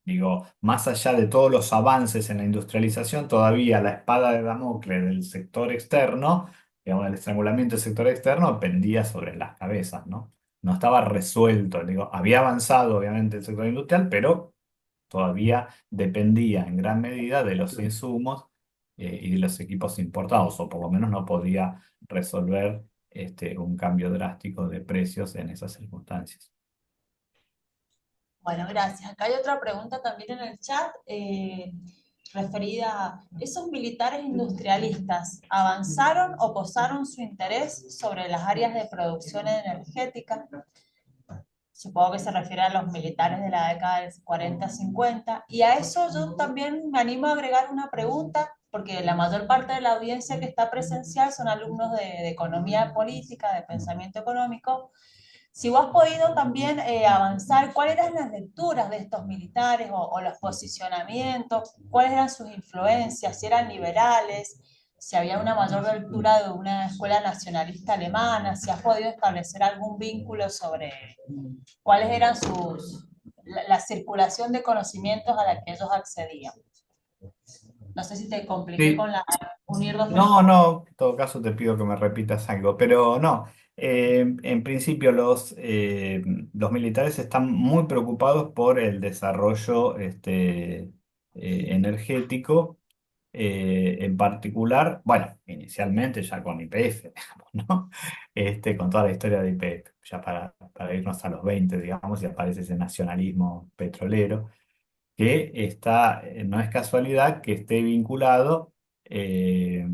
digo, más allá de todos los avances en la industrialización, todavía la espada de Damocles del sector externo, digamos, el estrangulamiento del sector externo pendía sobre las cabezas, ¿no? No estaba resuelto, digo, había avanzado obviamente el sector industrial, pero todavía dependía en gran medida de los insumos y de los equipos importados, o por lo menos no podía resolver un cambio drástico de precios en esas circunstancias. Bueno, gracias. Acá hay otra pregunta también en el chat, referida a ¿esos militares industrialistas avanzaron o posaron su interés sobre las áreas de producción energética? Supongo que se refiere a los militares de la década del 40-50. Y a eso yo también me animo a agregar una pregunta, porque la mayor parte de la audiencia que está presencial son alumnos de economía política, de pensamiento económico. Si vos has podido también avanzar, ¿cuáles eran las lecturas de estos militares o los posicionamientos? ¿Cuáles eran sus influencias? ¿Si eran liberales? ¿Si había una mayor lectura de una escuela nacionalista alemana? ¿Si has podido establecer algún vínculo sobre cuáles eran la circulación de conocimientos a la que ellos accedían. No sé si te compliqué Sí, con la unir dos puntos. no, no, en todo caso te pido que me repitas algo, pero no, en principio los militares están muy preocupados por el desarrollo energético, en particular, bueno, inicialmente ya con YPF, digamos, ¿no? Con toda la historia de YPF, ya para irnos a los 20, digamos, y aparece ese nacionalismo petrolero que no es casualidad que esté vinculado eh,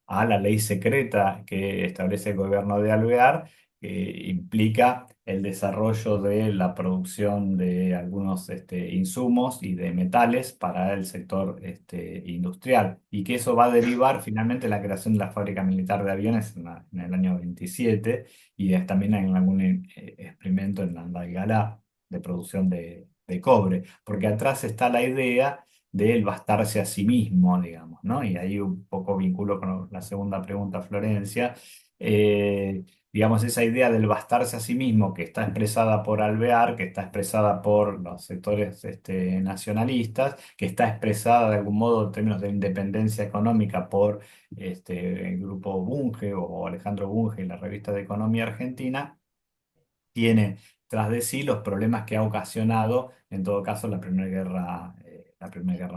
a la ley secreta que establece el gobierno de Alvear, que implica el desarrollo de la producción de algunos insumos y de metales para el sector industrial, y que eso va a derivar finalmente en la creación de la fábrica militar de aviones en el año 27, y también en algún experimento en Andalgalá de producción de cobre, porque atrás está la idea del bastarse a sí mismo, digamos, ¿no? Y ahí un poco vinculo con la segunda pregunta, Florencia. Digamos, esa idea del bastarse a sí mismo que está expresada por Alvear, que está expresada por los sectores nacionalistas, que está expresada de algún modo en términos de independencia económica por el grupo Bunge o Alejandro Bunge y la revista de Economía Argentina, tiene tras de sí los problemas que ha ocasionado, en todo caso, la Primera Guerra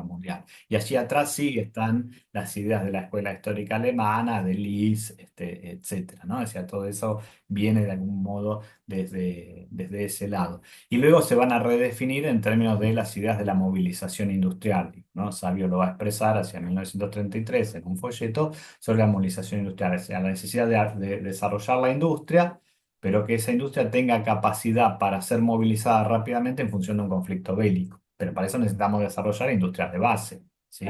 Mundial. Y allí atrás sí están las ideas de la escuela histórica alemana, de Lis, etcétera, ¿no? O sea, todo eso viene de algún modo desde ese lado. Y luego se van a redefinir en términos de las ideas de la movilización industrial, ¿no? Sabio lo va a expresar hacia 1933 en un folleto sobre la movilización industrial, o sea, la necesidad de desarrollar la industria, pero que esa industria tenga capacidad para ser movilizada rápidamente en función de un conflicto bélico. Pero para eso necesitamos desarrollar industrias de base, ¿sí?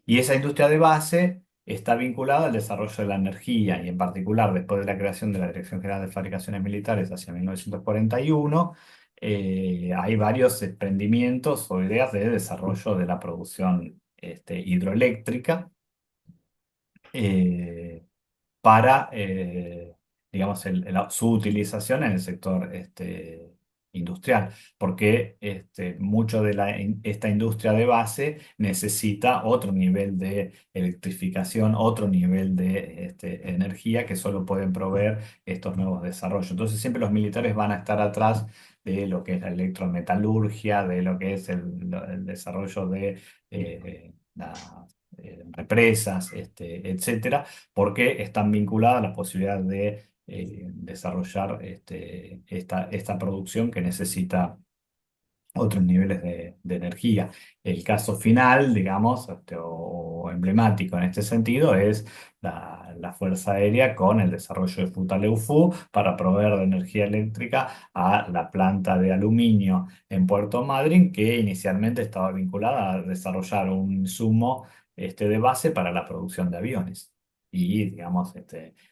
Y esa industria de base está vinculada al desarrollo de la energía, y en particular después de la creación de la Dirección General de Fabricaciones Militares hacia 1941, hay varios emprendimientos o ideas de desarrollo de la producción hidroeléctrica, eh, para, digamos, su utilización en el sector industrial, porque mucho de esta industria de base necesita otro nivel de electrificación, otro nivel de energía que solo pueden proveer estos nuevos desarrollos. Entonces siempre los militares van a estar atrás de lo que es la electrometalurgia, de lo que es el desarrollo de las represas, etcétera, porque están vinculadas a la posibilidad de desarrollar esta producción que necesita otros niveles de energía. El caso final, digamos, o emblemático en este sentido, es la Fuerza Aérea con el desarrollo de Futaleufú para proveer de energía eléctrica a la planta de aluminio en Puerto Madryn, que inicialmente estaba vinculada a desarrollar un insumo de base para la producción de aviones. Y, digamos,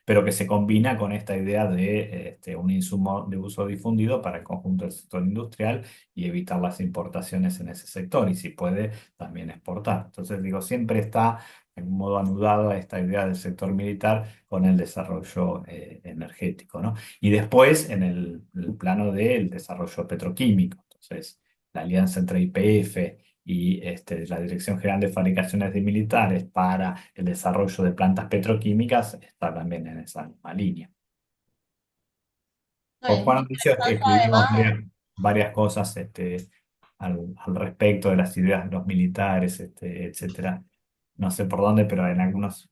pero que se combina con esta idea de un insumo de uso difundido para el conjunto del sector industrial, y evitar las importaciones en ese sector, y si puede también exportar. Entonces digo, siempre está en un modo anudado a esta idea del sector militar con el desarrollo energético, ¿no? Y después en el plano del desarrollo petroquímico. Entonces, la alianza entre YPF y la Dirección General de Fabricaciones de Militares para el desarrollo de plantas petroquímicas está también en esa misma línea. No, Con es Juan muy Mauricio interesante escribimos además. varias cosas al respecto de las ideas de los militares, etcétera. No sé por dónde, pero en algunos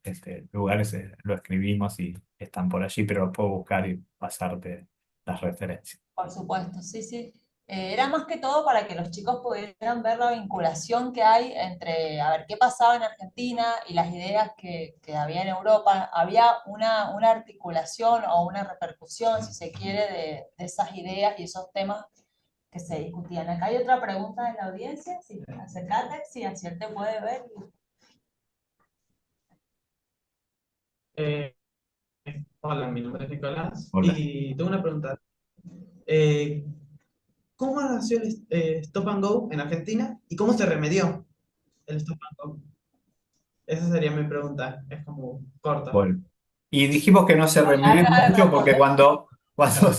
lugares lo escribimos y están por allí, pero lo puedo buscar y pasarte las referencias. Por supuesto, sí, sí. Era más que todo para que los chicos pudieran ver la vinculación que hay entre, a ver, qué pasaba en Argentina y las ideas que había en Europa. Había una articulación o una repercusión, si se quiere, de esas ideas y esos temas que se discutían. Acá hay otra pregunta de la audiencia, sí, acércate, si así él te puede ver. Eh, Hola, mi nombre es Nicolás Hola. y tengo una pregunta. Eh, ¿Cómo nació el Stop and Go en Argentina y cómo se remedió el Stop and Go? Esa sería mi pregunta, es como corta. Bueno. Y dijimos que no se remedió Larga de mucho porque responder. Cuando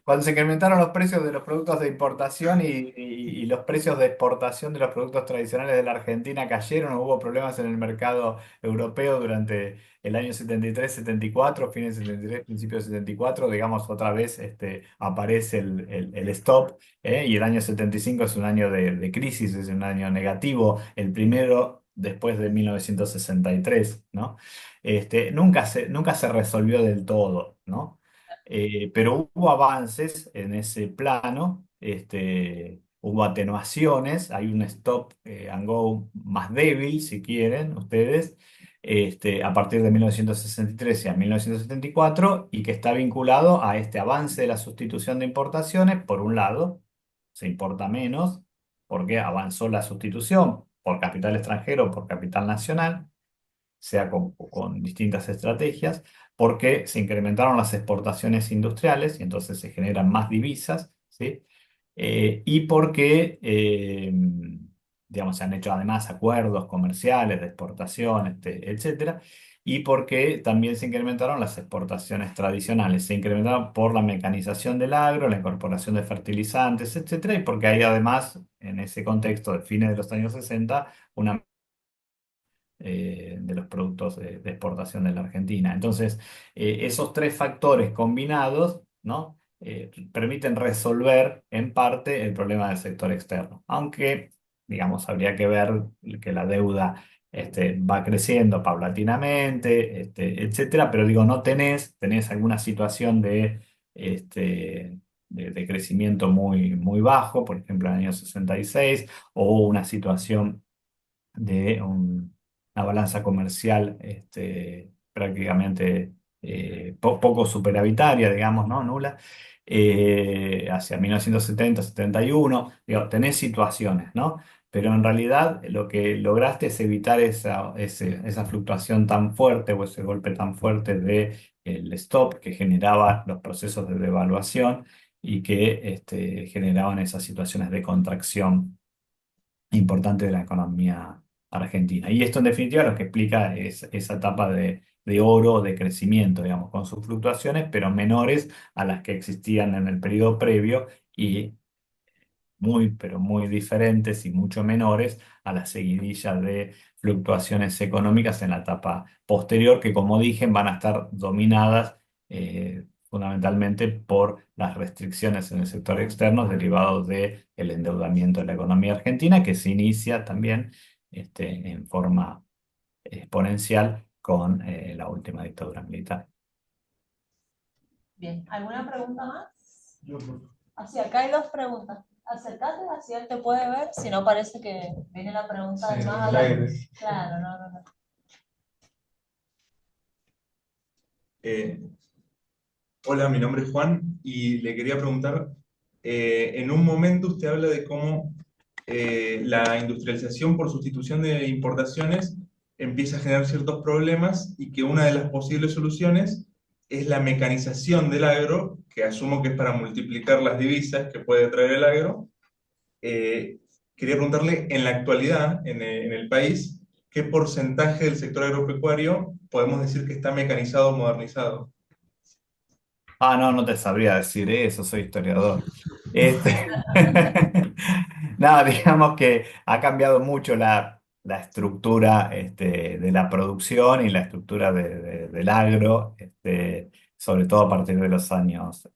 cuando se incrementaron los precios de los productos de importación y los precios de exportación de los productos tradicionales de la Argentina cayeron, hubo problemas en el mercado europeo durante el año 73-74, fines de 73, principios de 74, digamos, otra vez aparece el stop, y el año 75 es un año de crisis, es un año negativo, el primero después de 1963, ¿no? Nunca se resolvió del todo, ¿no? Pero hubo avances en ese plano, hubo atenuaciones, hay un stop and go más débil, si quieren, ustedes, a partir de 1963 y a 1974, y que está vinculado a este avance de la sustitución de importaciones. Por un lado, se importa menos porque avanzó la sustitución por capital extranjero, por capital nacional, sea con distintas estrategias, porque se incrementaron las exportaciones industriales y entonces se generan más divisas, ¿sí? Y porque, digamos, se han hecho además acuerdos comerciales de exportación, etcétera, y porque también se incrementaron las exportaciones tradicionales, se incrementaron por la mecanización del agro, la incorporación de fertilizantes, etcétera, y porque hay además, en ese contexto de fines de los años 60, una de los productos de exportación de la Argentina. Entonces, esos tres factores combinados, ¿no? Permiten resolver en parte el problema del sector externo, aunque, digamos, habría que ver que la deuda va creciendo paulatinamente, etcétera, pero digo, no tenés alguna situación de crecimiento muy bajo, por ejemplo, en el año 66, o una situación de una balanza comercial prácticamente poco superavitaria, digamos, ¿no? Nula, hacia 1970-71. Digo, tenés situaciones, ¿no? Pero en realidad lo que lograste es evitar esa fluctuación tan fuerte o ese golpe tan fuerte de el stop que generaba los procesos de devaluación y que generaban esas situaciones de contracción importante de la economía argentina. Y esto en definitiva lo que explica es esa etapa de oro, de crecimiento, digamos, con sus fluctuaciones, pero menores a las que existían en el periodo previo y pero muy diferentes y mucho menores a la seguidilla de fluctuaciones económicas en la etapa posterior, que como dije van a estar dominadas fundamentalmente por las restricciones en el sector externo derivados del endeudamiento de la economía argentina, que se inicia también en forma exponencial con la última dictadura militar. Bien, ¿alguna pregunta más? Así, acá hay dos preguntas. Acércate, así él te puede ver, si no parece que viene la pregunta Sí, de más el adelante. aire. Claro, no. Eh, Hola, mi nombre es Juan y le quería preguntar, en un momento usted habla de cómo la industrialización por sustitución de importaciones empieza a generar ciertos problemas y que una de las posibles soluciones es la mecanización del agro, que asumo que es para multiplicar las divisas que puede traer el agro. Eh, Quería preguntarle, en la actualidad, en el país, ¿qué porcentaje del sector agropecuario podemos decir que está mecanizado o modernizado? No te sabría decir eso, soy historiador. Este, No, digamos que ha cambiado mucho la estructura de la producción y la estructura del agro, sobre todo a partir de los años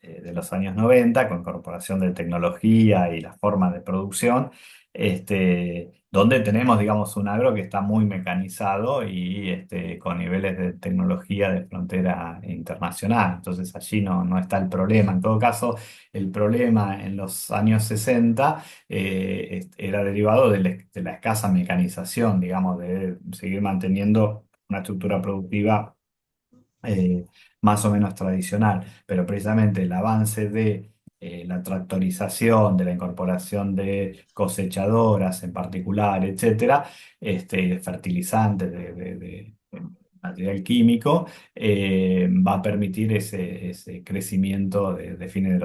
90, con incorporación de tecnología y la forma de producción, donde tenemos, digamos, un agro que está muy mecanizado y con niveles de tecnología de frontera internacional. Entonces allí no está el problema. En todo caso, el problema en los años 60 era derivado de la escasa mecanización, digamos, de seguir manteniendo una estructura productiva eh, más o menos tradicional, pero precisamente el avance de la tractorización, de la incorporación de cosechadoras en particular, etcétera, de fertilizantes, de material químico, va a permitir ese crecimiento de fines de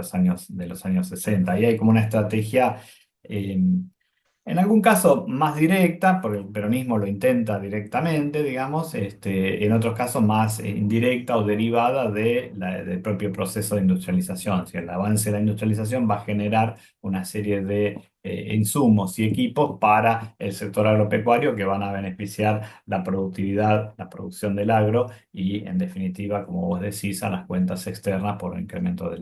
los años 60. Y hay como una estrategia eh, En algún caso más directa, porque el peronismo lo intenta directamente, digamos, en otros casos más indirecta o derivada del propio proceso de industrialización. Si el avance de la industrialización va a generar una serie de insumos y equipos para el sector agropecuario que van a beneficiar la productividad, la producción del agro y, en definitiva, como vos decís, a las cuentas externas por el incremento de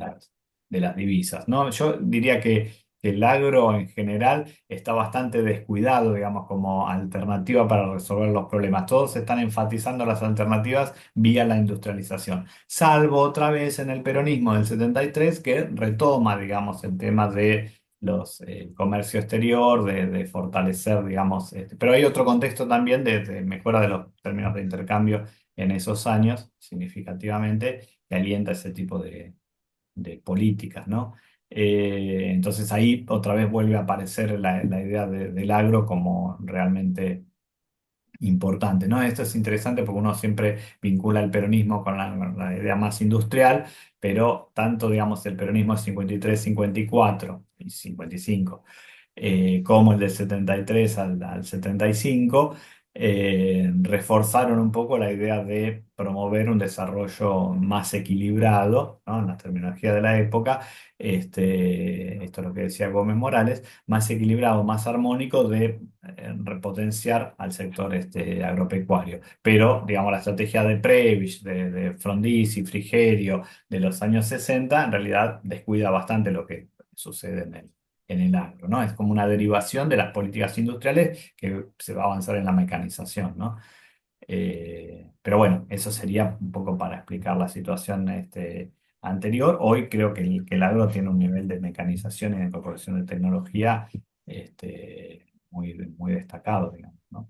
las divisas, ¿no? Yo diría que el agro en general está bastante descuidado, digamos, como alternativa para resolver los problemas. Todos están enfatizando las alternativas vía la industrialización, salvo otra vez en el peronismo del 73 que retoma, digamos, el tema de el comercio exterior, de fortalecer, digamos, pero hay otro contexto también de mejora de los términos de intercambio en esos años, significativamente, que alienta ese tipo de políticas, ¿no? Entonces ahí otra vez vuelve a aparecer la idea del agro como realmente importante, ¿no? Esto es interesante porque uno siempre vincula el peronismo con la idea más industrial, pero tanto, digamos, el peronismo de 53, 54 y 55 como el del 73 al 75, reforzaron un poco la idea de promover un desarrollo más equilibrado, ¿no? En la terminología de la época, esto es lo que decía Gómez Morales, más equilibrado, más armónico de repotenciar al sector agropecuario. Pero, digamos, la estrategia de Prebisch, de Frondizi, Frigerio, de los años 60, en realidad descuida bastante lo que sucede en el agro, ¿no? Es como una derivación de las políticas industriales que se va a avanzar en la mecanización, ¿no? Pero bueno, eso sería un poco para explicar la situación anterior. Hoy creo que el agro tiene un nivel de mecanización y de incorporación de tecnología muy, muy destacado, digamos, ¿no?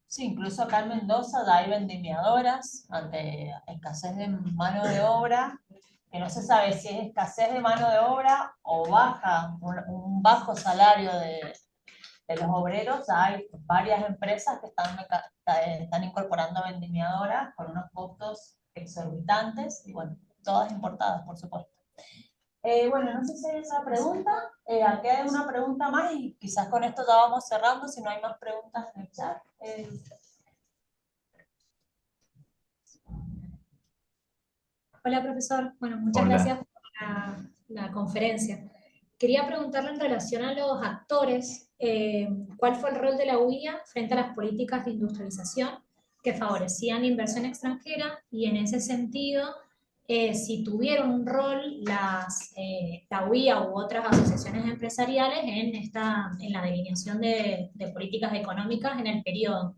Sí, incluso acá en Mendoza ya hay vendimiadoras ante escasez de mano de obra, que no se sabe si es escasez de mano de obra o un bajo salario de los obreros. Ya hay varias empresas que están incorporando vendimiadoras con unos costos exorbitantes y bueno, todas importadas, por supuesto. Bueno, no sé si hay esa pregunta. Aquí hay una pregunta más y quizás con esto ya vamos cerrando si no hay más preguntas en el chat. Hola, profesor. Bueno, muchas Hola. gracias por la conferencia. Quería preguntarle en relación a los actores, ¿cuál fue el rol de la UIA frente a las políticas de industrialización que favorecían la inversión extranjera? Y en ese sentido, si tuvieron un rol la UIA u otras asociaciones empresariales en la delineación de políticas económicas en el periodo.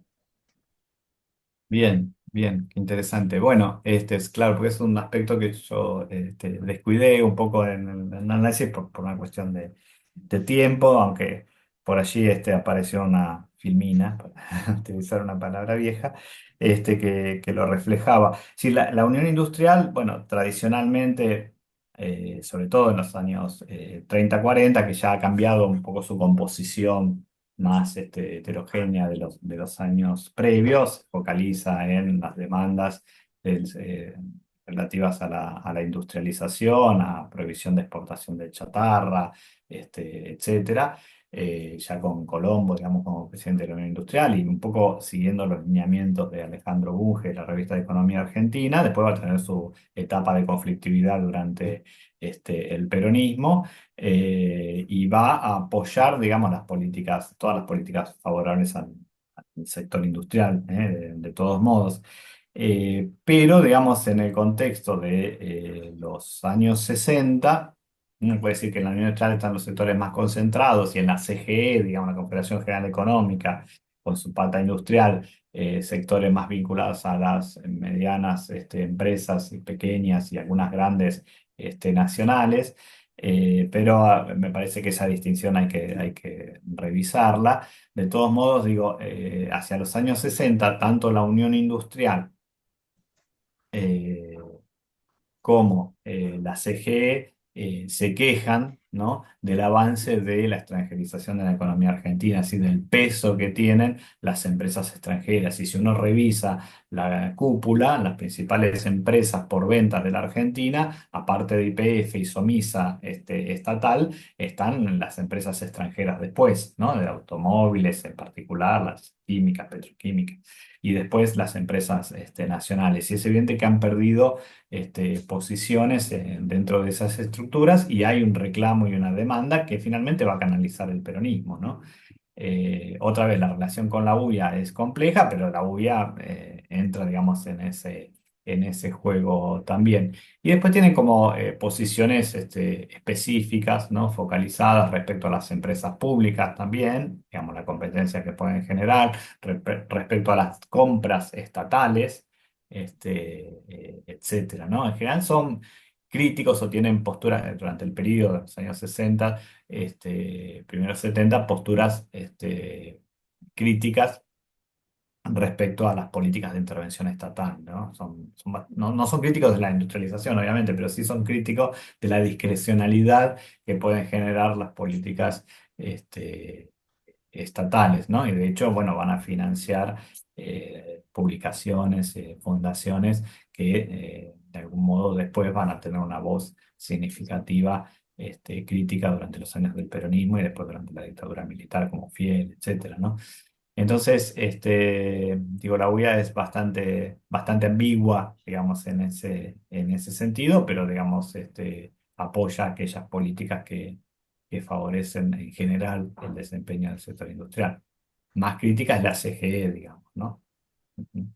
Bien, bien, qué interesante. Bueno, es claro, porque es un aspecto que yo descuidé un poco en el análisis por una cuestión de tiempo, aunque por allí apareció una filmina, para utilizar una palabra vieja, que lo reflejaba. Sí, la Unión Industrial, bueno, tradicionalmente, sobre todo en los años 30, 40, que ya ha cambiado un poco su composición más heterogénea de los años previos, focaliza en las demandas relativas a la industrialización, a prohibición de exportación de chatarra, etcétera. Ya con Colombo, digamos, como presidente de la Unión Industrial y un poco siguiendo los lineamientos de Alejandro Bunge, la revista de Economía Argentina, después va a tener su etapa de conflictividad durante el peronismo y va a apoyar, digamos, todas las políticas favorables al sector industrial, de todos modos. Pero, digamos, en el contexto de los años 60, uno puede decir que en la Unión Industrial están los sectores más concentrados y en la CGE, digamos, la Confederación General Económica, con su pata industrial, sectores más vinculados a las medianas empresas y pequeñas y algunas grandes nacionales. Pero me parece que esa distinción hay que revisarla. De todos modos, digo, hacia los años 60, tanto la Unión Industrial eh, como la CGE se quejan ¿no? Del avance de la extranjerización de la economía argentina, así del peso que tienen las empresas extranjeras. Y si uno revisa la cúpula, las principales empresas por ventas de la Argentina, aparte de YPF y Somisa estatal, están las empresas extranjeras después, ¿no? De automóviles en particular, las químicas, petroquímicas, y después las empresas nacionales. Y es evidente que han perdido posiciones dentro de esas estructuras y hay un reclamo y una demanda que finalmente va a canalizar el peronismo, ¿no? Otra vez, la relación con la UIA es compleja, pero la UIA entra, digamos, en ese juego también. Y después tienen como posiciones específicas, ¿no? Focalizadas respecto a las empresas públicas también, digamos, la competencia que pueden generar, respecto a las compras estatales, etcétera, ¿no? En general son críticos o tienen posturas durante el periodo de los años 60 primeros 70 posturas críticas respecto a las políticas de intervención estatal, ¿no? No son críticos de la industrialización, obviamente, pero sí son críticos de la discrecionalidad que pueden generar las políticas estatales, ¿no? Y de hecho, bueno, van a financiar publicaciones, fundaciones que de algún modo después van a tener una voz significativa, crítica durante los años del peronismo y después durante la dictadura militar como Fiel, etcétera, ¿no? Entonces, digo, la UIA es bastante ambigua, digamos, en ese sentido, pero, digamos, apoya aquellas políticas que favorecen en general el desempeño del sector industrial. Más crítica es la CGE, digamos, ¿no? Ujú.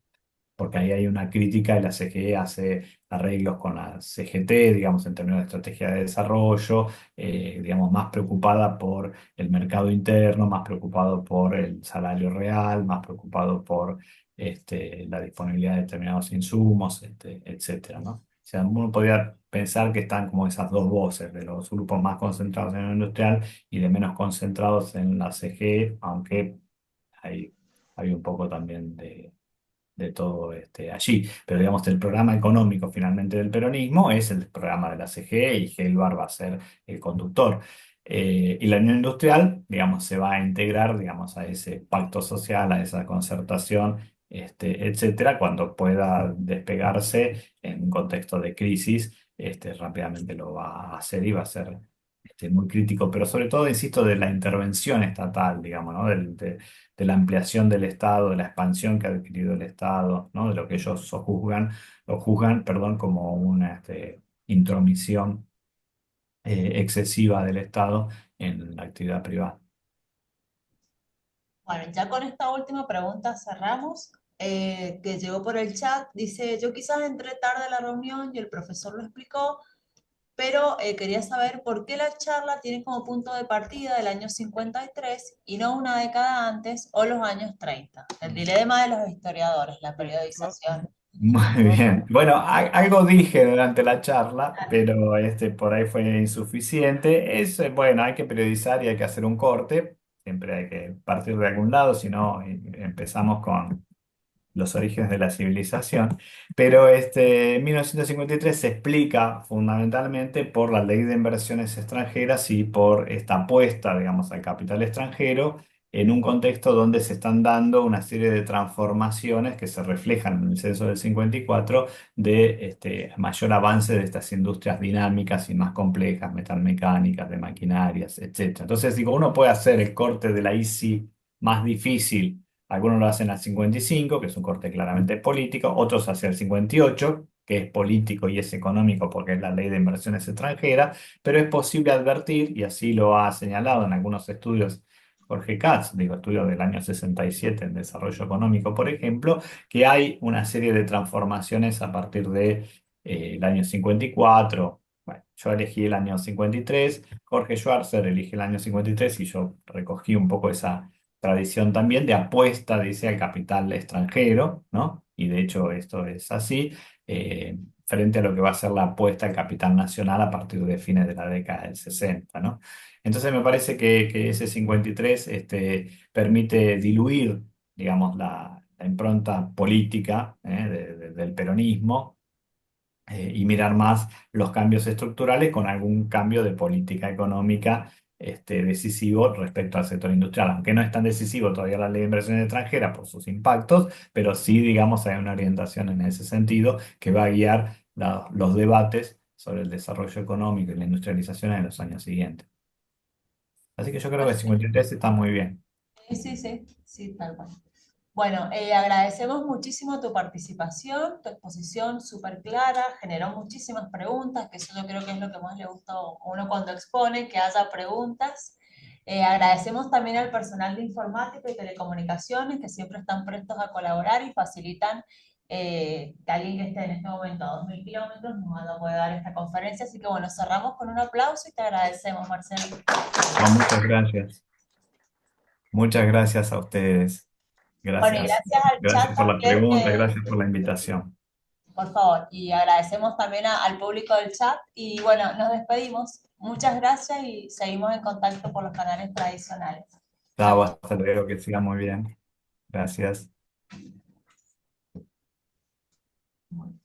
Porque ahí hay una crítica y la CGE hace arreglos con la CGT, digamos, en términos de estrategia de desarrollo, digamos, más preocupada por el mercado interno, más preocupado por el salario real, más preocupado por la disponibilidad de determinados insumos, etcétera, ¿no? O sea, uno podría pensar que están como esas dos voces, de los grupos más concentrados en lo industrial y de menos concentrados en la CGE, aunque hay, hay un poco también de todo allí. Pero digamos, el programa económico finalmente del peronismo es el programa de la CGE y Gelbar va a ser el conductor. Y la Unión Industrial, digamos, se va a integrar, digamos, a ese pacto social, a esa concertación, etcétera, cuando pueda despegarse en un contexto de crisis, rápidamente lo va a hacer y va a ser muy crítico, pero sobre todo, insisto, de la intervención estatal, digamos, ¿no? De la ampliación del Estado, de la expansión que ha adquirido el Estado, ¿no? De lo que ellos lo juzgan, perdón, como una intromisión excesiva del Estado en la actividad privada. Bueno, ya con esta última pregunta cerramos, que llegó por el chat. Dice, yo quizás entré tarde a la reunión y el profesor lo explicó, pero quería saber por qué la charla tiene como punto de partida el año 53 y no una década antes o los años 30. El dilema de los historiadores, la periodización. Muy bien. Bueno, algo dije durante la charla, pero por ahí fue insuficiente. Bueno, hay que periodizar y hay que hacer un corte. Siempre hay que partir de algún lado, si no, empezamos con los orígenes de la civilización, pero en 1953 se explica fundamentalmente por la ley de inversiones extranjeras y por esta apuesta, digamos, al capital extranjero en un contexto donde se están dando una serie de transformaciones que se reflejan en el censo del 54 de mayor avance de estas industrias dinámicas y más complejas, metalmecánicas, de maquinarias, etc. Entonces, digo, uno puede hacer el corte de la ICI más difícil. Algunos lo hacen al 55, que es un corte claramente político, otros hacia el 58, que es político y es económico porque es la ley de inversiones extranjeras, pero es posible advertir, y así lo ha señalado en algunos estudios Jorge Katz, digo, estudios del año 67 en desarrollo económico, por ejemplo, que hay una serie de transformaciones a partir de, el año 54. Bueno, yo elegí el año 53, Jorge Schwarzer elige el año 53 y yo recogí un poco esa tradición también de apuesta, dice, al capital extranjero, ¿no? Y de hecho esto es así, frente a lo que va a ser la apuesta al capital nacional a partir de fines de la década del 60, ¿no? Entonces me parece que ese 53 permite diluir, digamos, la impronta política del peronismo y mirar más los cambios estructurales con algún cambio de política económica decisivo respecto al sector industrial, aunque no es tan decisivo todavía la ley de inversión extranjera por sus impactos, pero sí, digamos, hay una orientación en ese sentido que va a guiar los debates sobre el desarrollo económico y la industrialización en los años siguientes. Así que yo creo que Perfecto. 53 está muy bien. Sí, tal cual. Bueno, agradecemos muchísimo tu participación, tu exposición súper clara, generó muchísimas preguntas, que eso yo creo que es lo que más le gusta a uno cuando expone, que haya preguntas. Agradecemos también al personal de informática y telecomunicaciones que siempre están prestos a colaborar y facilitan que alguien que esté en este momento a 2.000 kilómetros nos va a poder dar esta conferencia. Así que bueno, cerramos con un aplauso y te agradecemos, Marcelo. No, muchas gracias. Muchas gracias a ustedes. Bueno, y Gracias. gracias al Gracias chat por la también. pregunta, gracias por la invitación. Por favor, y agradecemos también al público del chat y bueno, nos despedimos. Muchas gracias y seguimos en contacto por los canales tradicionales. Chao, hasta luego, que siga muy bien. Gracias. Chao.